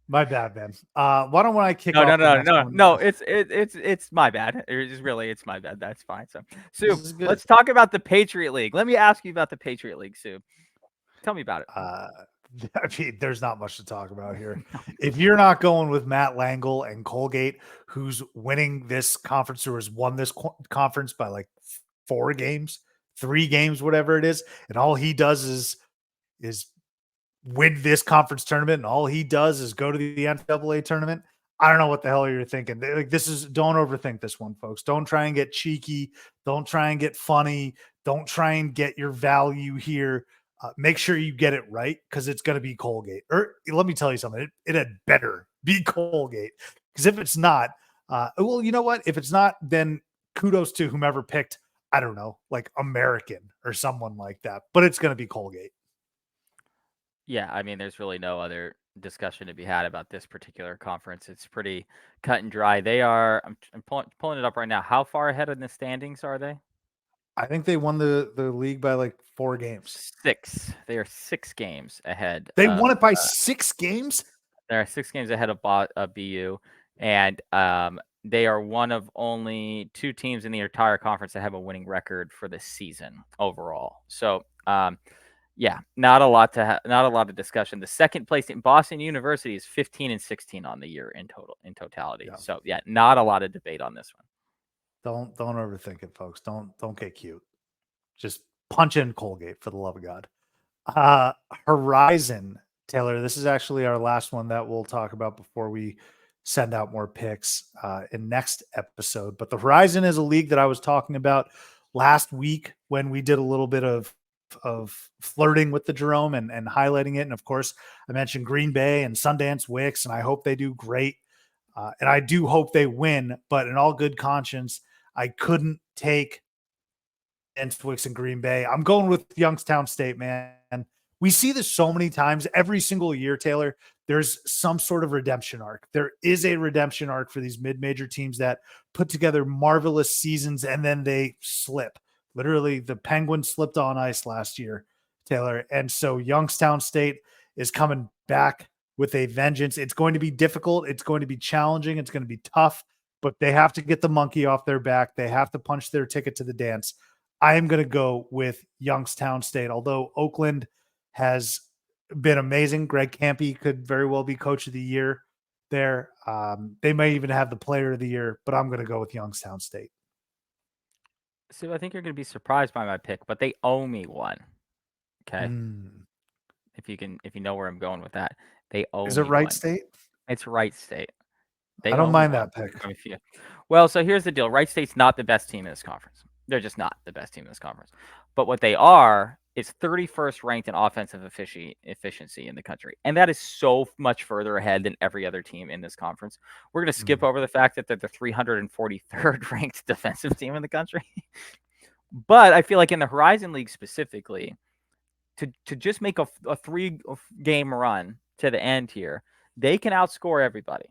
My bad, man. Why don't I kick No, no, off the no, next no, one? no. It's my bad. It's my bad. That's fine. So, This Sue, is good. let's talk about the Patriot League. Let me ask you about the Patriot League, Sue. Tell me about it. Uh, I mean, there's not much to talk about here. If you're not going with Matt Langle and Colgate, who's winning this conference or has won this conference by like 4 games, 3 games, whatever it is, and all he does is win this conference tournament, and all he does is go to the NCAA tournament. I don't know what the hell you're thinking. Like, this is, don't overthink this one, folks. Don't try and get cheeky. Don't try and get funny. Don't try and get your value here. Make sure you get it right because it's going to be Colgate. Or let me tell you something. It had better be Colgate because if it's not, well, you know what? If it's not, then kudos to whomever picked, I don't know, like American or someone like that. But it's going to be Colgate. Yeah, I mean, there's really no other discussion to be had about this particular conference. It's pretty cut and dry. They are. I'm pulling it up right now. How far ahead in the standings are they? I think they won the league by like 4 games. 6. They are 6 games ahead They of. won it by 6 games. They're 6 games ahead of BU, and they are one of only 2 teams in the entire conference that have a winning record for the season overall. So, yeah, not a lot of discussion. The second place in Boston University is 15-16 on the year in totality. Yeah. So, yeah, not a lot of debate on this one. Don't overthink it, folks. Don't get cute. Just punch in Colgate for the love of God. Uh Horizon, Taylor. This is actually our last one that we'll talk about before we send out more picks in next episode. But the Horizon is a league that I was talking about last week when we did a little bit of flirting with the Jerome and highlighting it. And of course, I mentioned Green Bay and Sundance Wicks, and I hope they do great. And I do hope they win, but in all good conscience, I couldn't take Wicks and Green Bay. I'm going with Youngstown State, man. We see this so many times every single year, Taylor. There's some sort of redemption arc. There is a redemption arc for these mid-major teams that put together marvelous seasons and then they slip. Literally, the Penguins slipped on ice last year, Taylor. And so Youngstown State is coming back with a vengeance. It's going to be difficult. It's going to be challenging. It's going to be tough, but they have to get the monkey off their back. They have to punch their ticket to the dance. I am going to go with Youngstown State, although Oakland has been amazing. Greg Campy could very well be coach of the year there. They may even have the player of the year, but I'm going to go with Youngstown State. So, I think you're going to be surprised by my pick, but they owe me one. Okay. If you know where I'm going with that, they owe Is it me Wright one. State? It's Wright State. I They don't owe me mind one. that pick. I mean, well, so here's the deal. Wright State's not the best team in this conference. They're just not the best team in this conference. But what they are is 31st ranked in offensive efficiency in the country. And that is so much further ahead than every other team in this conference. We're going to skip over the fact that they're the 343rd ranked defensive team in the country. But I feel like in the Horizon League specifically, to just make a 3-game run to the end here, they can outscore everybody.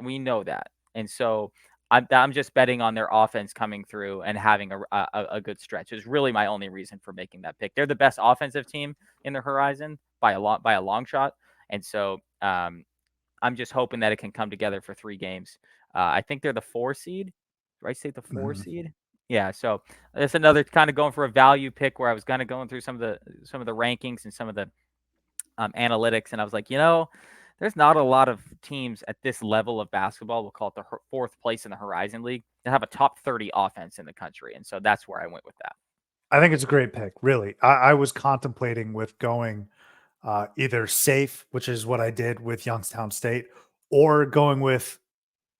We know that. And so I'm just betting on their offense coming through and having a good stretch. Is really my only reason for making that pick. They're the best offensive team in the Horizon by a long shot, and so I'm just hoping that it can come together for 3 games. I think they're the 4 seed. Do I say the 4 seed? Yeah. So that's another kind of going for a value pick where I was kind of going through some of the rankings and some of the analytics, and I was like, there's not a lot of teams at this level of basketball. We'll call it the 4th place in the Horizon League that have a top 30 offense in the country, and so that's where I went with that. I think it's a great pick, really. I was contemplating with going either safe, which is what I did with Youngstown State, or going with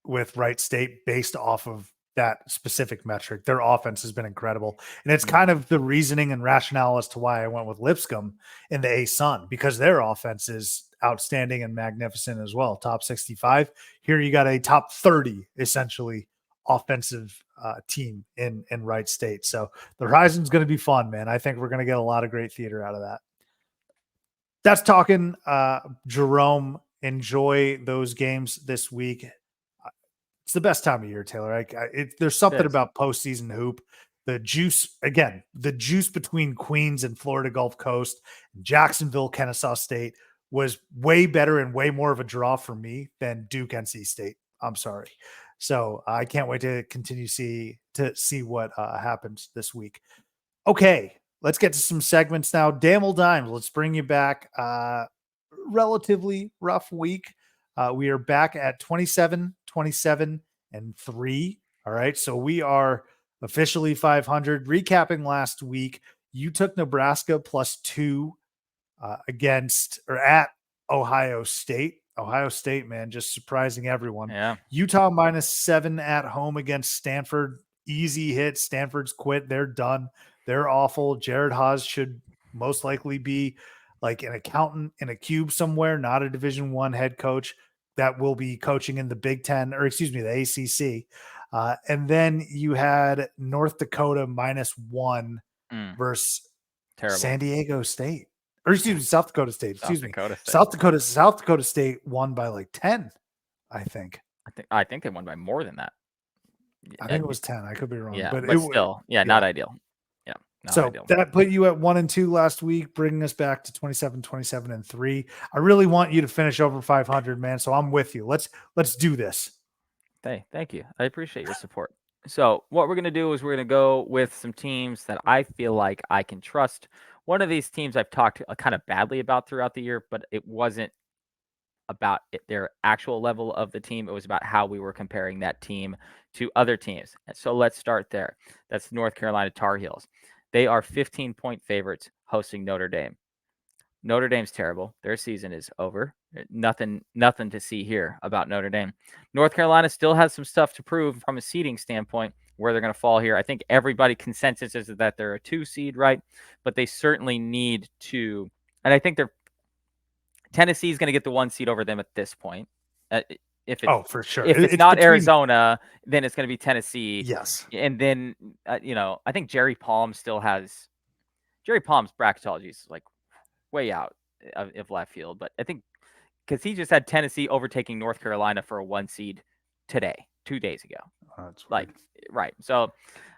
Wright State based off of that specific metric. Their offense has been incredible. And it's kind of the reasoning and rationale as to why I went with Lipscomb in the A-Sun, because their offense is outstanding and magnificent as well. Top 65. Here you got a top 30, essentially, offensive team in Wright State. So the Horizon's going to be fun, man. I think we're going to get a lot of great theater out of that. That's talking Jerome. Enjoy those games this week. It's the best time of year, Taylor. There's something about postseason hoop. The juice between Queens and Florida Gulf Coast, Jacksonville, Kennesaw State was way better and way more of a draw for me than Duke, NC State. I'm sorry. So I can't wait to continue to see what happens this week. Okay, let's get to some segments now. Damel Dimes, let's bring you back. Relatively rough week. We are back at 27, 27, and 3. All right. So we are officially 500. Recapping last week, you took Nebraska +2 against or at Ohio State. Ohio State, man, just surprising everyone. Yeah. Utah -7 at home against Stanford. Easy hit. Stanford's quit. They're done. They're awful. Jared Haas should most likely be like an accountant in a cube somewhere, not a Division I head coach that will be coaching in the Big Ten, or excuse me, the ACC. And then you had North Dakota -1 versus Terrible. San Diego State, or excuse me, South Dakota State. Excuse me, Dakota State. South Dakota State won by like 10, I think. I think they won by more than that. I think it was 10. I could be wrong. Yeah, but still, not ideal. Yeah. So that put you at 1 and 2 last week, bringing us back to 27, 27, and 3. I really want you to finish over 500, man. So I'm with you. Let's do this. Hey, thank you. I appreciate your support. So what we're going to do is we're going to go with some teams that I feel like I can trust. One of these teams I've talked kind of badly about throughout the year, but it wasn't about their actual level of the team. It was about how we were comparing that team to other teams. And so let's start there. That's North Carolina Tar Heels. They are 15-point favorites hosting Notre Dame. Notre Dame's terrible. Their season is over. Nothing to see here about Notre Dame. North Carolina still has some stuff to prove from a seeding standpoint where they're going to fall here. I think everybody consensus is that they're a 2 seed, right? But they certainly need to, and I think Tennessee is going to get the 1 seed over them at this point. If it's, for sure. If it's not Arizona, then it's going to be Tennessee. Yes. And then, I think Jerry Palm's bracketology is like way out of left field. But I think because he just had Tennessee overtaking North Carolina for a 1 seed today, 2 days ago. Oh, that's like, right. So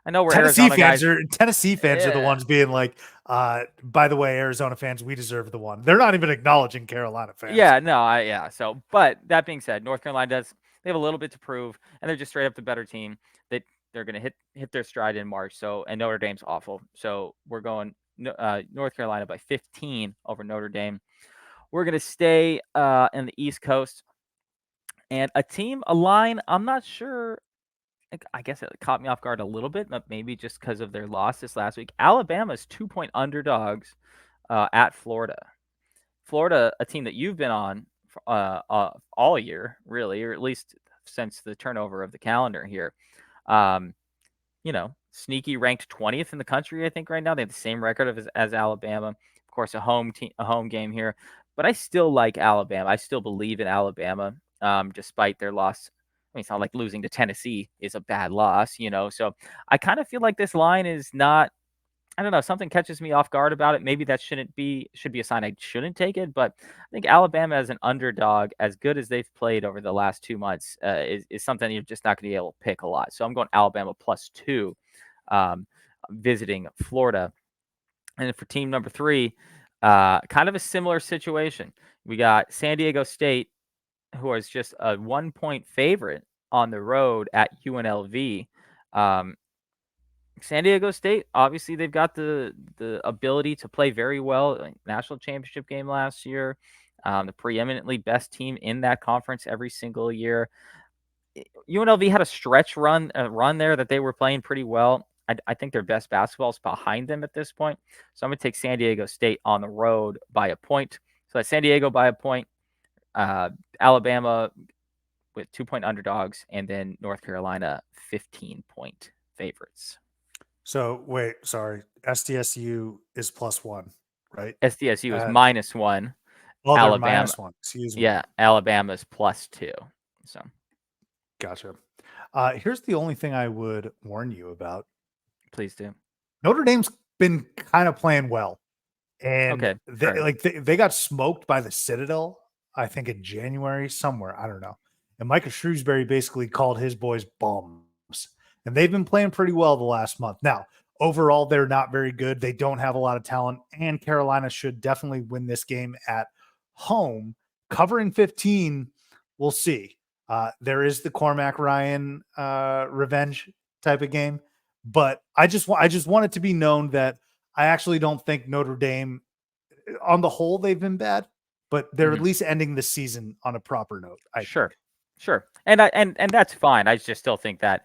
I know we're Tennessee fans are the ones being like, by the way, Arizona fans, we deserve the 1. They're not even acknowledging Carolina fans. Yeah, no, So, but that being said, North Carolina they have a little bit to prove, and they're just straight up the better team. They're going to hit their stride in March. So, and Notre Dame's awful. So we're going North Carolina by 15 over Notre Dame. We're going to stay in the East Coast, and a line. I'm not sure. I guess it caught me off guard a little bit, but maybe just because of their loss this last week. Alabama's 2-point underdogs at Florida. Florida, a team that you've been on all year, really, or at least since the turnover of the calendar here. sneaky ranked 20th in the country, I think, right now. They have the same record as Alabama. Of course, a home game here, but I still like Alabama. I still believe in Alabama, despite their loss. I mean, it's not like losing to Tennessee is a bad loss, So I kind of feel like this line is not. I don't know. Something catches me off guard about it. Maybe that should be a sign I shouldn't take it. But I think Alabama as an underdog, as good as they've played over the last 2 months, is something you're just not going to be able to pick a lot. So I'm going Alabama +2, um, visiting Florida. And then for team number 3, kind of a similar situation. We got San Diego State, who is just a 1-point favorite on the road at UNLV. San Diego State, obviously, they've got the ability to play very well. National championship game last year, the preeminently best team in that conference every single year. UNLV had a stretch run there that they were playing pretty well. I think their best basketball is behind them at this point. So I'm going to take San Diego State on the road by a point. So that's San Diego by a point, Alabama with 2-point underdogs, and then North Carolina 15-point favorites. So wait, sorry. SDSU is +1, right? SDSU is -1. Oh, they're Alabama, -1. Excuse me. yeah, Alabama's +2. So Gotcha. Here's the only thing I would warn you about. please do. Notre Dame's been kind of playing well, and Okay, sure. they got smoked by the Citadel, I think in January somewhere. I don't know. And Micah Shrewsbury basically called his boys bums, and they've been playing pretty well the last month. Now, overall, they're not very good. They don't have a lot of talent, and Carolina should definitely win this game at home. Covering 15, we'll see. There is the Cormac Ryan revenge type of game, but I just want it to be known that I actually don't think Notre Dame, on the whole, they've been bad, but they're at least ending the season on a proper note. Sure. And that's fine. I just still think that,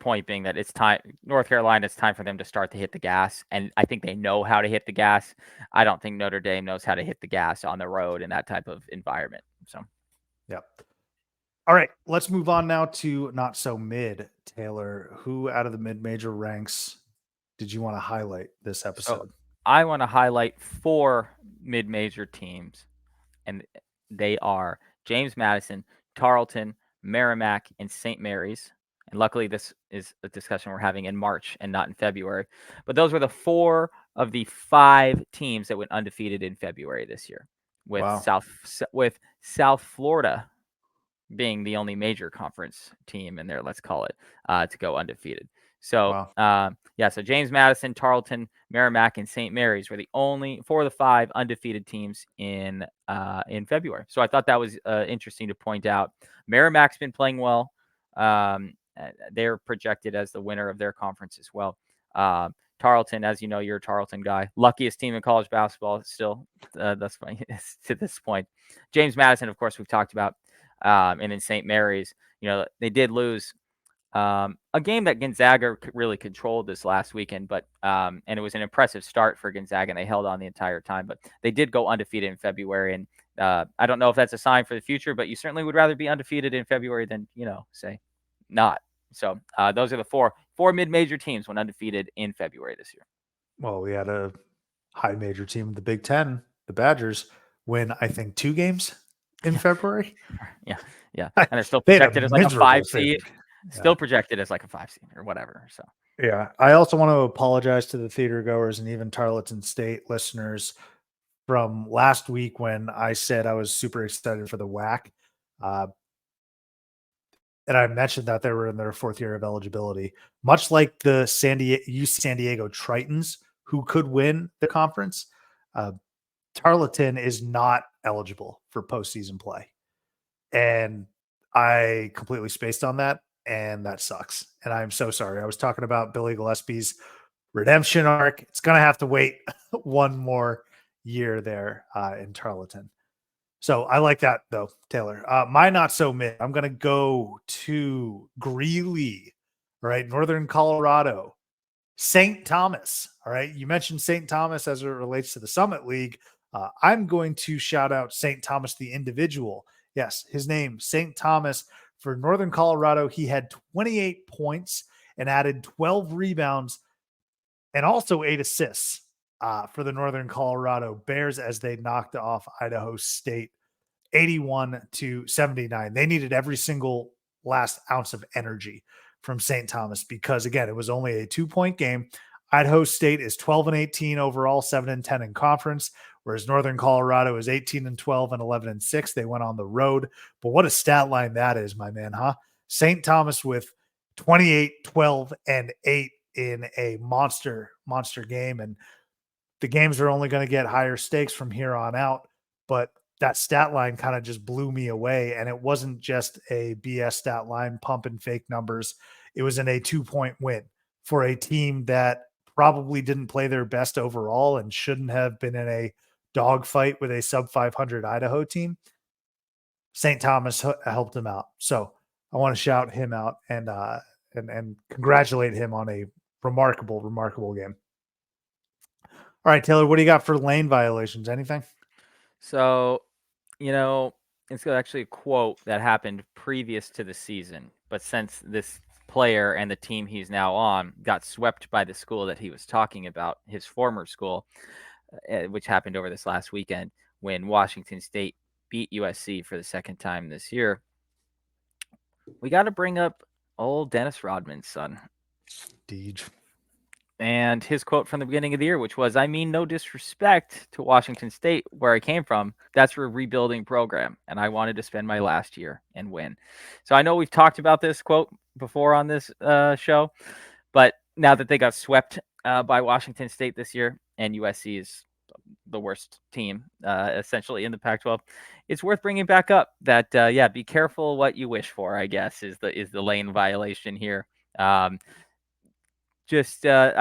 point being that it's time, North Carolina, it's time for them to start to hit the gas. And I think they know how to hit the gas. I don't think Notre Dame knows how to hit the gas on the road in that type of environment. So, yeah. All right, let's move on now to not so mid. Taylor, who out of the mid-major ranks did you want to highlight this episode? So I want to highlight 4 mid-major teams, and they are James Madison, Tarleton, Merrimack, and St. Mary's. And luckily, this is a discussion we're having in March and not in February. But those were the 4 of the 5 teams that went undefeated in February this year, with Wow. South Florida being the only major conference team in there, let's call it, to go undefeated. So, Wow. so James Madison, Tarleton, Merrimack, and St. Mary's were the only 4 of the 5 undefeated teams in February. So I thought that was interesting to point out. Merrimack's been playing well. They're projected as the winner of their conference as well. Tarleton, as you know, you're a Tarleton guy. Luckiest team in college basketball still. That's funny to this point. James Madison, of course, we've talked about. And in St. Mary's, they did lose a game that Gonzaga really controlled this last weekend, but and it was an impressive start for Gonzaga, and they held on the entire time. But they did go undefeated in February, and I don't know if that's a sign for the future, but you certainly would rather be undefeated in February than say not. So those are the four mid-major teams went undefeated in February this year. Well, we had a high major team of the Big Ten, the Badgers, win, I think, 2 games in February. Yeah. And they're still They had a projected as like a 5 seed. finish. Still projected as like a 5 seed or whatever. So Yeah. I also want to apologize to the theater goers and even Tarleton State listeners from last week when I said I was super excited for the WAC. And I mentioned that they were in their 4th year of eligibility, much like the UC San Diego Tritons, who could win the conference. Tarleton is not eligible for postseason play. And I completely spaced on that, and that sucks. And I'm so sorry. I was talking about Billy Gillespie's redemption arc. It's going to have to wait one more year there in Tarleton. So I like that, though, Taylor. My not so mid, I'm going to go to Greeley, right? Northern Colorado. St. Thomas, all right? You mentioned St. Thomas as it relates to the Summit League. I'm going to shout out St. Thomas, the individual. Yes, his name, St. Thomas, for Northern Colorado. He had 28 points and added 12 rebounds and also 8 assists for the Northern Colorado Bears as they knocked off Idaho State 81-79. They needed every single last ounce of energy from St. Thomas because, again, it was only a 2-point game. Idaho State is 12-18 overall, 7-10 in conference, whereas Northern Colorado is 18-12 and 11-6. They went on the road. But what a stat line that is, my man, huh? St. Thomas with 28, 12, and 8 in a monster game. And the games are only going to get higher stakes from here on out. But that stat line kind of just blew me away. And it wasn't just a BS stat line, pumping fake numbers. It was in a 2-point win for a team that probably didn't play their best overall and shouldn't have been in a dogfight with a sub 500 Idaho team. St. Thomas helped him out. So I want to shout him out and congratulate him on a remarkable game. All right, Taylor, what do you got for lane violations? Anything? So, it's actually a quote that happened previous to the season, but since this player and the team he's now on got swept by the school that he was talking about, his former school, which happened over this last weekend when Washington State beat USC for the second time this year, we got to bring up old Dennis Rodman's son. Deej. And his quote from the beginning of the year, which was, "I mean, no disrespect to Washington State, where I came from. That's a rebuilding program, and I wanted to spend my last year and win." So I know we've talked about this quote before on this show, but now that they got swept by Washington State this year, and USC is the worst team essentially in the Pac-12, it's worth bringing back up that be careful what you wish for, I guess, is the lane violation here. I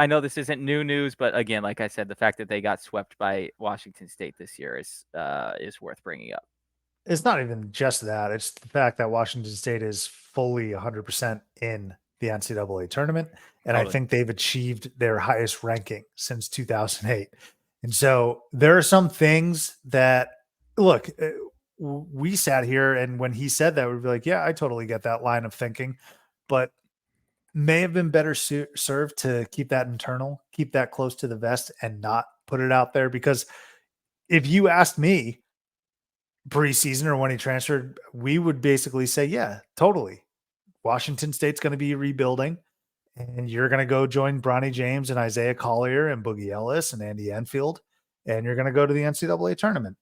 know this isn't new news, but again, like I said, the fact that they got swept by Washington State this year is worth bringing up. It's not even just that. It's the fact that Washington State is fully 100% in the NCAA tournament. And Totally. I think they've achieved their highest ranking since 2008. And so there are some things that, look, we sat here and when he said that, we'd be like, yeah, I totally get that line of thinking. But may have been better served to keep that internal, keep that close to the vest and not put it out there. Because if you asked me preseason or when he transferred, we would basically say, yeah, totally. Washington State's going to be rebuilding and you're going to go join Bronny James and Isaiah Collier and Boogie Ellis and Andy Enfield, and you're going to go to the NCAA tournament.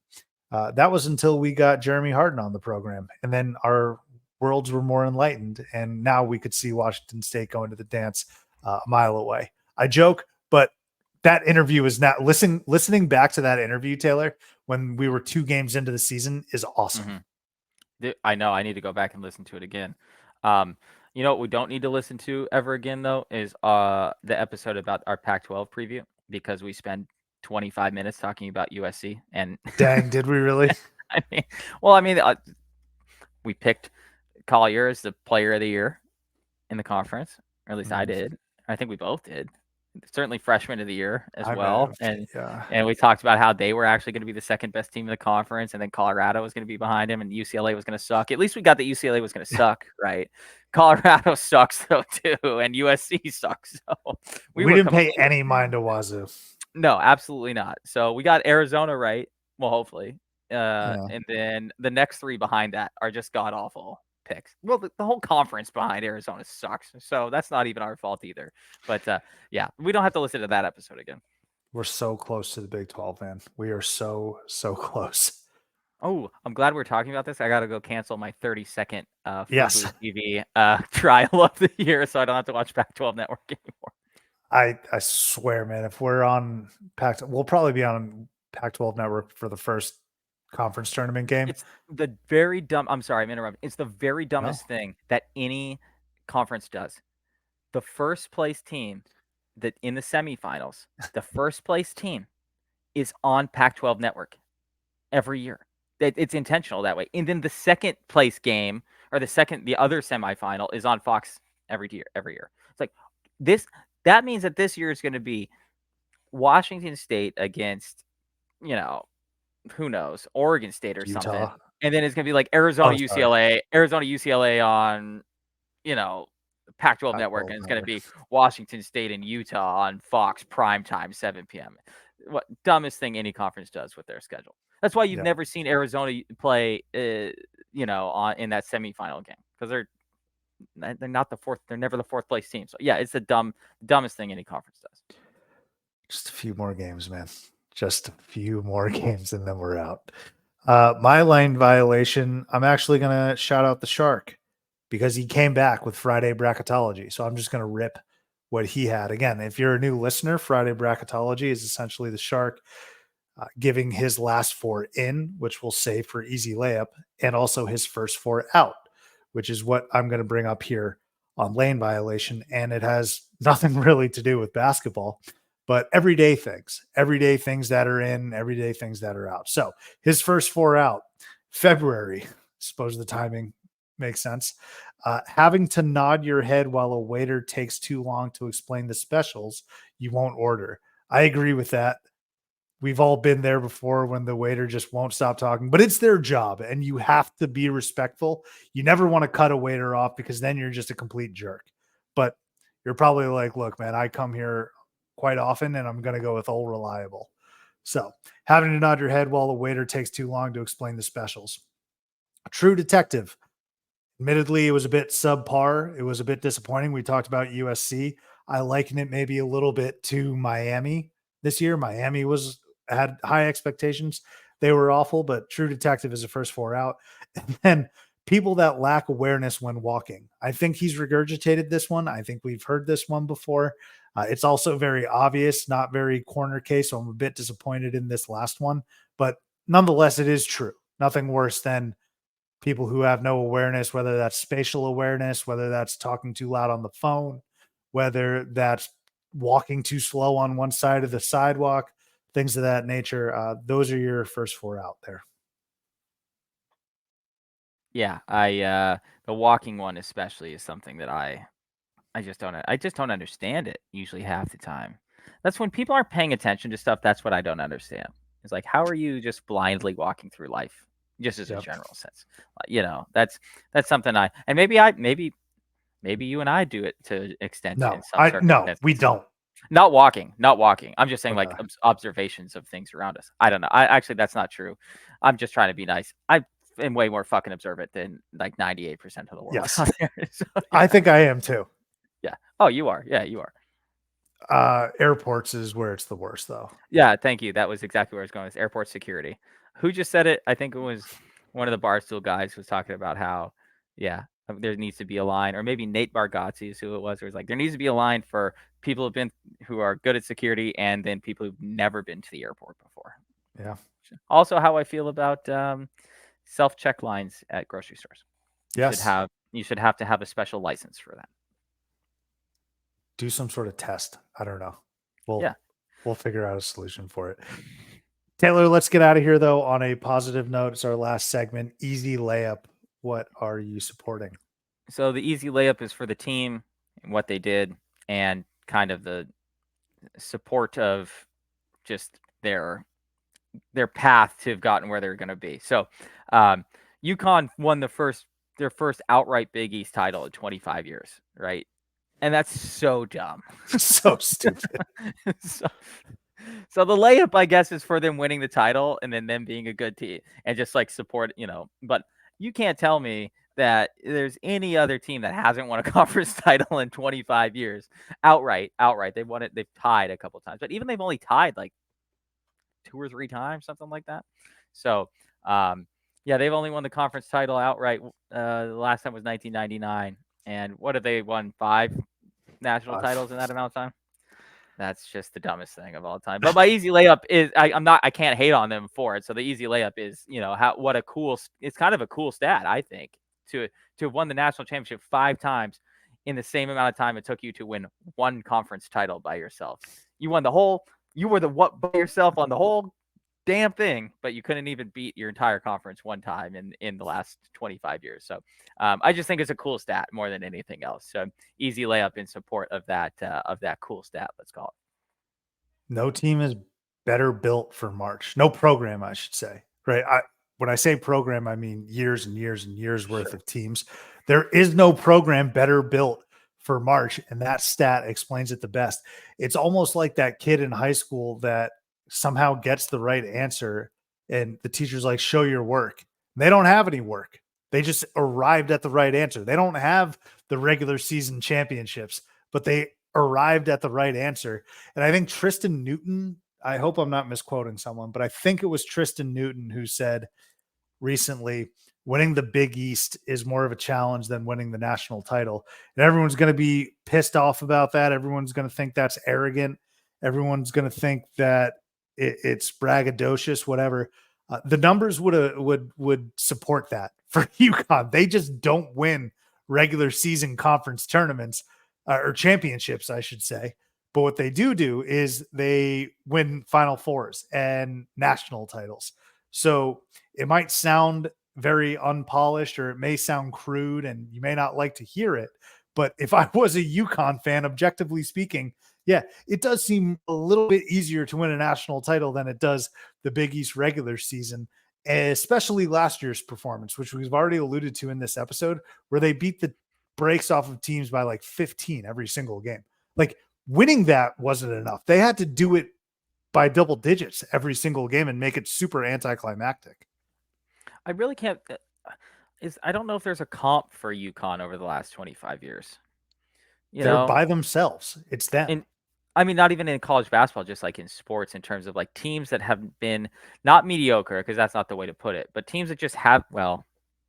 That was until we got Jeremy Harden on the program. And then our worlds were more enlightened. And now we could see Washington State going to the dance a mile away. I joke, but that interview is not listening back to that interview, Taylor, when we were 2 games into the season is awesome. Mm-hmm. I know. I need to go back and listen to it again. You know what we don't need to listen to ever again, though, is the episode about our Pac-12 preview, because we spend 25 minutes talking about USC. And dang, did we really? We picked Collier as the player of the year in the conference, or at least I did. I think we both did. Certainly freshman of the year as well. And we talked about how they were actually going to be the second best team in the conference, and then Colorado was going to be behind him, and UCLA was going to suck. At least we got that UCLA was going to suck, right? Colorado sucks though too, and USC sucks. So we didn't pay any mind to Wazoo. No, absolutely not. So we got Arizona right. Well, hopefully. And then the next 3 behind that are just god awful picks. Well, the whole conference behind Arizona sucks, so that's not even our fault either. But yeah, we don't have to listen to that episode again. We're so close to the Big 12, man. We are so close. Oh, I'm glad we're talking about this. I got to go cancel my 30-second yes TV trial of the year, so I don't have to watch Pac-12 Network anymore. I swear, man, if we're on Pac-12, we'll probably be on Pac-12 Network for the first conference tournament game. It's the very dumb. I'm sorry, I'm interrupting. It's the very dumbest thing that any conference does. The first place team that in the semifinals, the first place team is on Pac-12 Network every year. It's intentional that way. And then the second place game or the other semifinal is on Fox every year. It's like this. That means that this year is going to be Washington State against, who knows, Oregon State or Utah. Something. And then it's going to be like Arizona UCLA on, Pac-12 network, and it's going to be Washington State and Utah on Fox primetime, 7 p.m. What dumbest thing any conference does with their schedule. That's why you've never seen Arizona play, in that semifinal game, because they're not the fourth. They're never the fourth place team. So yeah, it's the dumbest thing any conference does. Just a few more games, man. Just a few more games, and then we're out. My lane violation, I'm actually going to shout out the Shark because he came back with Friday Bracketology. So I'm just going to rip what he had. Again, if you're a new listener, Friday Bracketology is essentially the Shark giving his last four in, which we'll save for easy layup, and also his first four out, which is what I'm going to bring up here on lane violation. And it has nothing really to do with basketball, but everyday things that are in, everyday things that are out. So his first four out, February, suppose the timing makes sense. Having to nod your head while a waiter takes too long to explain the specials you won't order. I agree with that. We've all been there before when the waiter just won't stop talking, but it's their job and you have to be respectful. You never want to cut a waiter off because then you're just a complete jerk. But you're probably like, look, man, I come here quite often and I'm going to go with all reliable. So having to nod your head while the waiter takes too long to explain the specials. True Detective. Admittedly, it was a bit subpar. It was a bit disappointing. We talked about USC. I liken it maybe a little bit to Miami this year. Miami had high expectations. They were awful, but True Detective is the first four out. And then people that lack awareness when walking. I think he's regurgitated this one. I think we've heard this one before. It's also very obvious, not very corner case. So I'm a bit disappointed in this last one, but nonetheless, it is true. Nothing worse than people who have no awareness, whether that's spatial awareness, whether that's talking too loud on the phone, whether that's walking too slow on one side of the sidewalk, things of that nature. Those are your first four out there. Yeah, the walking one especially is something that I just don't understand it usually half the time. That's when people aren't paying attention to stuff. That's what I don't understand. It's like, how are you just blindly walking through life, just as a general sense? That's something and maybe you and I do it to extent in some circumstances. We don't. Not walking. I'm just saying Okay. like observations of things around us. I don't know. Actually, that's not true. I'm just trying to be nice. I am way more fucking observant than like 98% of the world Yes. out there. So, yeah. I think I am too. Yeah. Oh, you are. Yeah, you are. Airports is where it's the worst, though. Yeah, thank you. That was exactly where I was going with airport security. Who just said it? I think it was one of the Barstool guys who was talking about how, there needs to be a line, or maybe Nate Bargatze is who it was. Where it was like, there needs to be a line for people who are good at security, and then people who've never been to the airport before. Yeah. Also, how I feel about self-check lines at grocery stores. You should have to have a special license for that. Do some sort of test. I don't know. We'll figure out a solution for it. Taylor, let's get out of here, though, on a positive note. It's our last segment. Easy layup. What are you supporting? So the easy layup is for the team and what they did, and kind of the support of just their path to have gotten where they're going to be. So UConn won their first outright Big East title in 25 years, right? And that's so dumb. So stupid. So the layup, I guess, is for them winning the title and then them being a good team and just like support, but you can't tell me that there's any other team that hasn't won a conference title in 25 years outright. They've won it. They've tied a couple times, but even they've only tied like 2 or 3 times, something like that. So, they've only won the conference title outright. The last time was 1999. And what have they won? 5 national titles in that amount of time? That's just the dumbest thing of all time. But my easy layup is I can't hate on them for it. So the easy layup is, it's kind of a cool stat, I think, to have won the national championship 5 times in the same amount of time it took you to win 1 conference title by yourself. You were by yourself on the whole damn thing, but you couldn't even beat your entire conference 1 time in the last 25 years. So I just think it's a cool stat more than anything else. So easy layup in support of that cool stat, let's call it. No team is better built for March. No program, I should say. Right? When I say program, I mean years and years and years worth of teams. There is no program better built for March, and that stat explains it the best. It's almost like that kid in high school that somehow gets the right answer, and the teacher's like, "Show your work." They don't have any work. They just arrived at the right answer. They don't have the regular season championships, but they arrived at the right answer. And I think Tristan Newton, I hope I'm not misquoting someone, but I think it was Tristan Newton who said recently, winning the Big East is more of a challenge than winning the national title. And everyone's going to be pissed off about that. Everyone's going to think that's arrogant. Everyone's going to think that it's braggadocious, whatever. The numbers would support that for UConn. They just don't win regular season conference tournaments or championships, I should say. But what they do is they win Final Fours and national titles. So it might sound very unpolished or it may sound crude and you may not like to hear it. But if I was a UConn fan, objectively speaking, yeah, it does seem a little bit easier to win a national title than it does the Big East regular season, especially last year's performance, which we've already alluded to in this episode, where they beat the brakes off of teams by like 15 every single game. Like winning that wasn't enough. They had to do it by double digits every single game and make it super anticlimactic. I really can't. I don't know if there's a comp for UConn over the last 25 years. You They're know, by themselves. It's them. and I mean, not even in college basketball, just like in sports, in terms of like teams that have been not mediocre, because that's not the way to put it, but teams that just have. Well,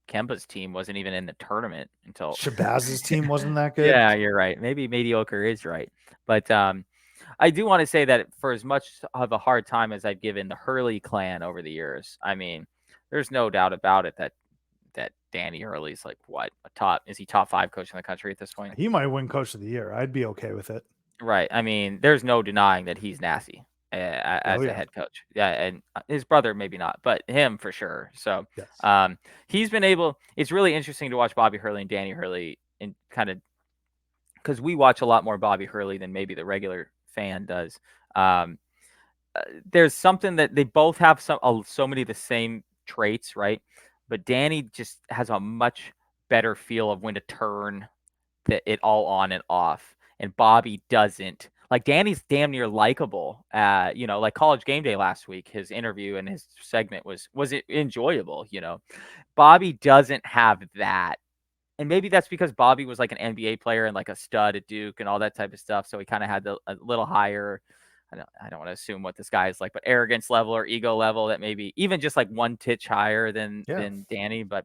Kemba's team wasn't even in the tournament until. Shabazz's team wasn't that good. Yeah, you're right. Maybe mediocre is right, but I do want to say that for as much of a hard time as I've given the Hurley clan over the years, I mean, there's no doubt about it that Danny Hurley's like what is he top 5 coach in the country at this point? He might win coach of the year. I'd be okay with it. Right. I mean, there's no denying that he's nasty Oh as a yeah. head coach. Yeah, and his brother maybe not, but him for sure. So Yes. he's been able. It's really interesting to watch Bobby Hurley and Danny Hurley and kind of because we watch a lot more Bobby Hurley than maybe the regular fan does. Um, there's something that they both have so many of the same traits, right? But Danny just has a much better feel of when to turn it all on and off, and Bobby doesn't. Like Danny's damn near likable. Like College Game Day last week, his interview and his segment was it enjoyable. Bobby doesn't have that, and maybe that's because Bobby was like an NBA player and like a stud at Duke and all that type of stuff. So he kind of had a little higher. I don't want to assume what this guy is like, but arrogance level or ego level that maybe even just like one titch higher than Danny. But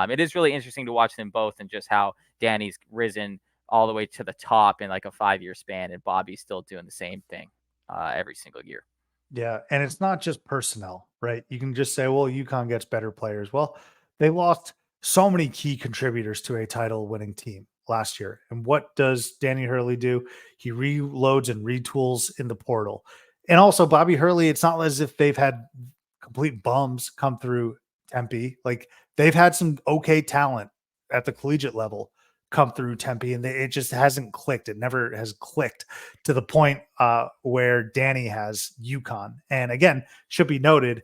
it is really interesting to watch them both and just how Danny's risen all the way to the top in like a 5-year span, and Bobby's still doing the same thing every single year. Yeah, and it's not just personnel, right? You can just say, well, UConn gets better players. Well, they lost so many key contributors to a title winning team last year. And what does Danny Hurley do? He reloads and retools in the portal. And also, Bobby Hurley, it's not as if they've had complete bums come through Tempe. Like they've had some okay talent at the collegiate level come through Tempe, and it just hasn't clicked. It never has clicked to the point where Danny has UConn. And again, should be noted,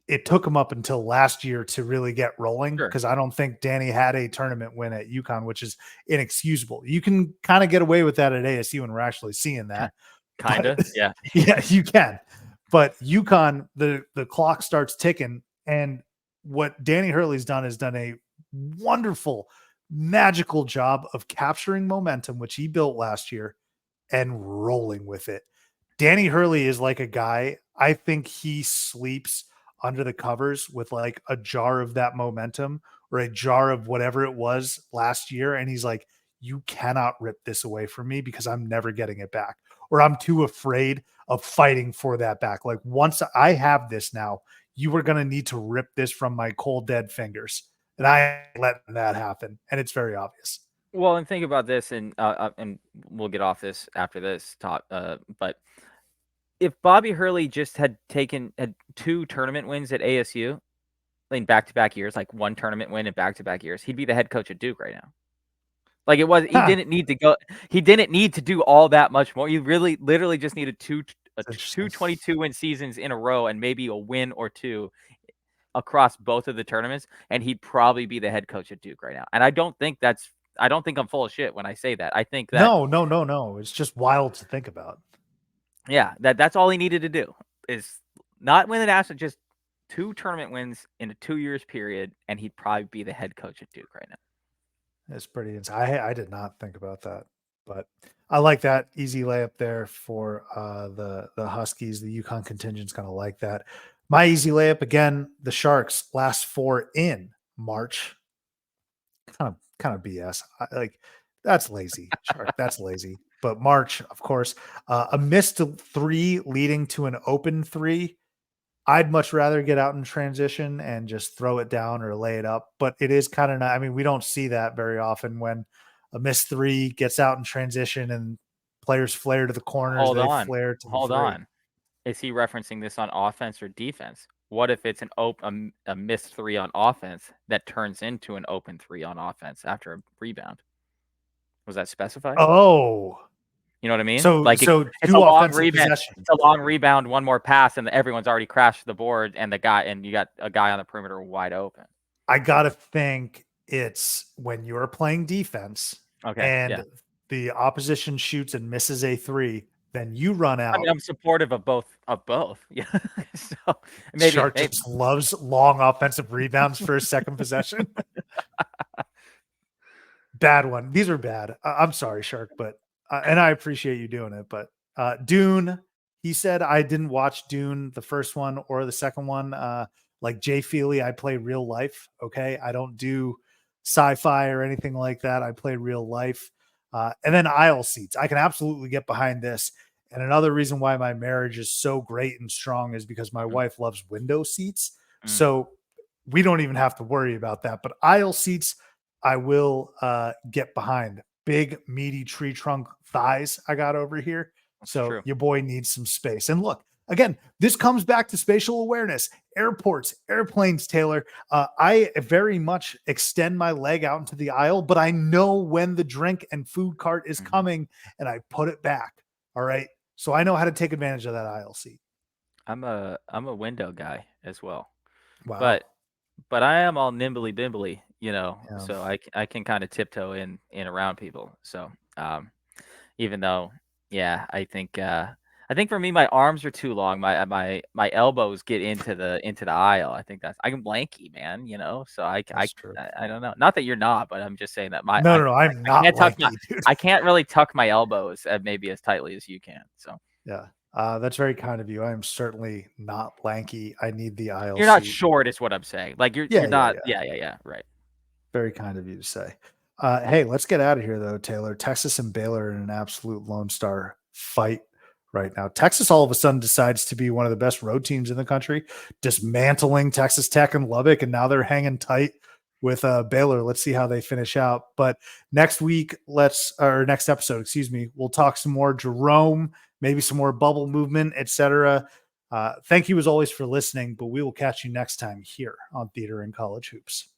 it took him up until last year to really get rolling because Sure. I don't think Danny had a tournament win at UConn, which is inexcusable. You can kind of get away with that at ASU, and we're actually seeing that. Kind of, yeah. Yeah, you can. But UConn, the clock starts ticking, and what Danny Hurley's done is done a wonderful, magical job of capturing momentum, which he built last year, and rolling with it. Danny Hurley is like a guy, I think he sleeps under the covers with like a jar of that momentum or a jar of whatever it was last year. And he's like, you cannot rip this away from me because I'm never getting it back, or I'm too afraid of fighting for that back. Like once I have this now, you are going to need to rip this from my cold, dead fingers. And I ain't letting that happen. And it's very obvious. Well, and think about this, and we'll get off this after this talk. But if Bobby Hurley just had 2 tournament wins at ASU in back-to-back years, like one tournament win in back-to-back years, he'd be the head coach at Duke right now. Like it was, he didn't need to go. He didn't need to do all that much more. You literally just needed two 22-win seasons in a row and maybe a win or two across both of the tournaments, and he'd probably be the head coach at Duke right now. And I don't think that's I don't think I'm full of shit when I say that. I think that No. It's just wild to think about. yeah, that's all he needed to do is not win the national, just 2 tournament wins in a 2 years period, and he'd probably be the head coach at Duke right now. It's pretty insane. I did not think about that, but I like that easy layup there for the Huskies. The UConn contingent's gonna like that. My easy layup again. The Sharks last 4 in March. Kind of BS. Like that's lazy, Shark. That's lazy. But March, of course, a missed 3 leading to an open 3. I'd much rather get out in transition and just throw it down or lay it up. But it is kind of not, I mean, we don't see that very often when a missed 3 gets out in transition and players flare to the corners, Hold they on. flare to the Hold 3. on. Is he referencing this on offense or defense? What if it's a missed 3 on offense that turns into an open 3 on offense after a rebound? Was that specified? Oh, You know what I mean? so Like so it's a 2 long offensive rebound. possessions. It's a long rebound, one more pass, and everyone's already crashed the board, and you got a guy on the perimeter wide open. I gotta think it's when you're playing defense Okay, yeah. and the opposition shoots and misses a 3, then you run I mean, out. I'm supportive of both. Yeah. So maybe, Shark just loves long offensive rebounds for a second possession. Bad one. These are bad. I'm sorry, Shark, but and I appreciate you doing it. But Dune, he said I didn't watch Dune, the first one or the second one. Like Jay Feely, I play real life. Okay, I don't do sci-fi or anything like that. I play real life. And then aisle seats. I can absolutely get behind this. And another reason why my marriage is so great and strong is because my mm, wife loves window seats. mm, So we don't even have to worry about that. But aisle seats, I will get behind. Big, meaty tree trunk thighs I got over here. that's So true. your boy needs some space. And look, again, this comes back to spatial awareness. Airports, airplanes, Taylor. I very much extend my leg out into the aisle, but I know when the drink and food cart is coming and I put it back. All right. So I know how to take advantage of that aisle seat. I'm a window guy as well, Wow. but I am all nimbly bimbly, Yeah. so I can kind of tiptoe in around people. So even though, yeah, I think for me my arms are too long. My elbows get into the aisle. I think I'm lanky, man. So That's true. I don't know. Not that you're not, but I'm just saying that No. I'm I not can't lanky, dude. I can't really tuck my elbows maybe as tightly as you can. So Yeah. That's very kind of you. I am certainly not lanky. I need the aisle you're not seat. short, is what I'm saying. Like Yeah, you're yeah, not. yeah. Yeah. Right. Very kind of you to say. Hey, let's get out of here though, Taylor. Texas and Baylor in an absolute Lone Star fight right now. Texas all of a sudden decides to be one of the best road teams in the country, dismantling Texas Tech and Lubbock, and now they're hanging tight with Baylor. Let's see how they finish out. But next week, next episode, excuse me, we'll talk some more Jerome, maybe some more bubble movement, etc. Thank you as always for listening, but we will catch you next time here on Theater and College Hoops.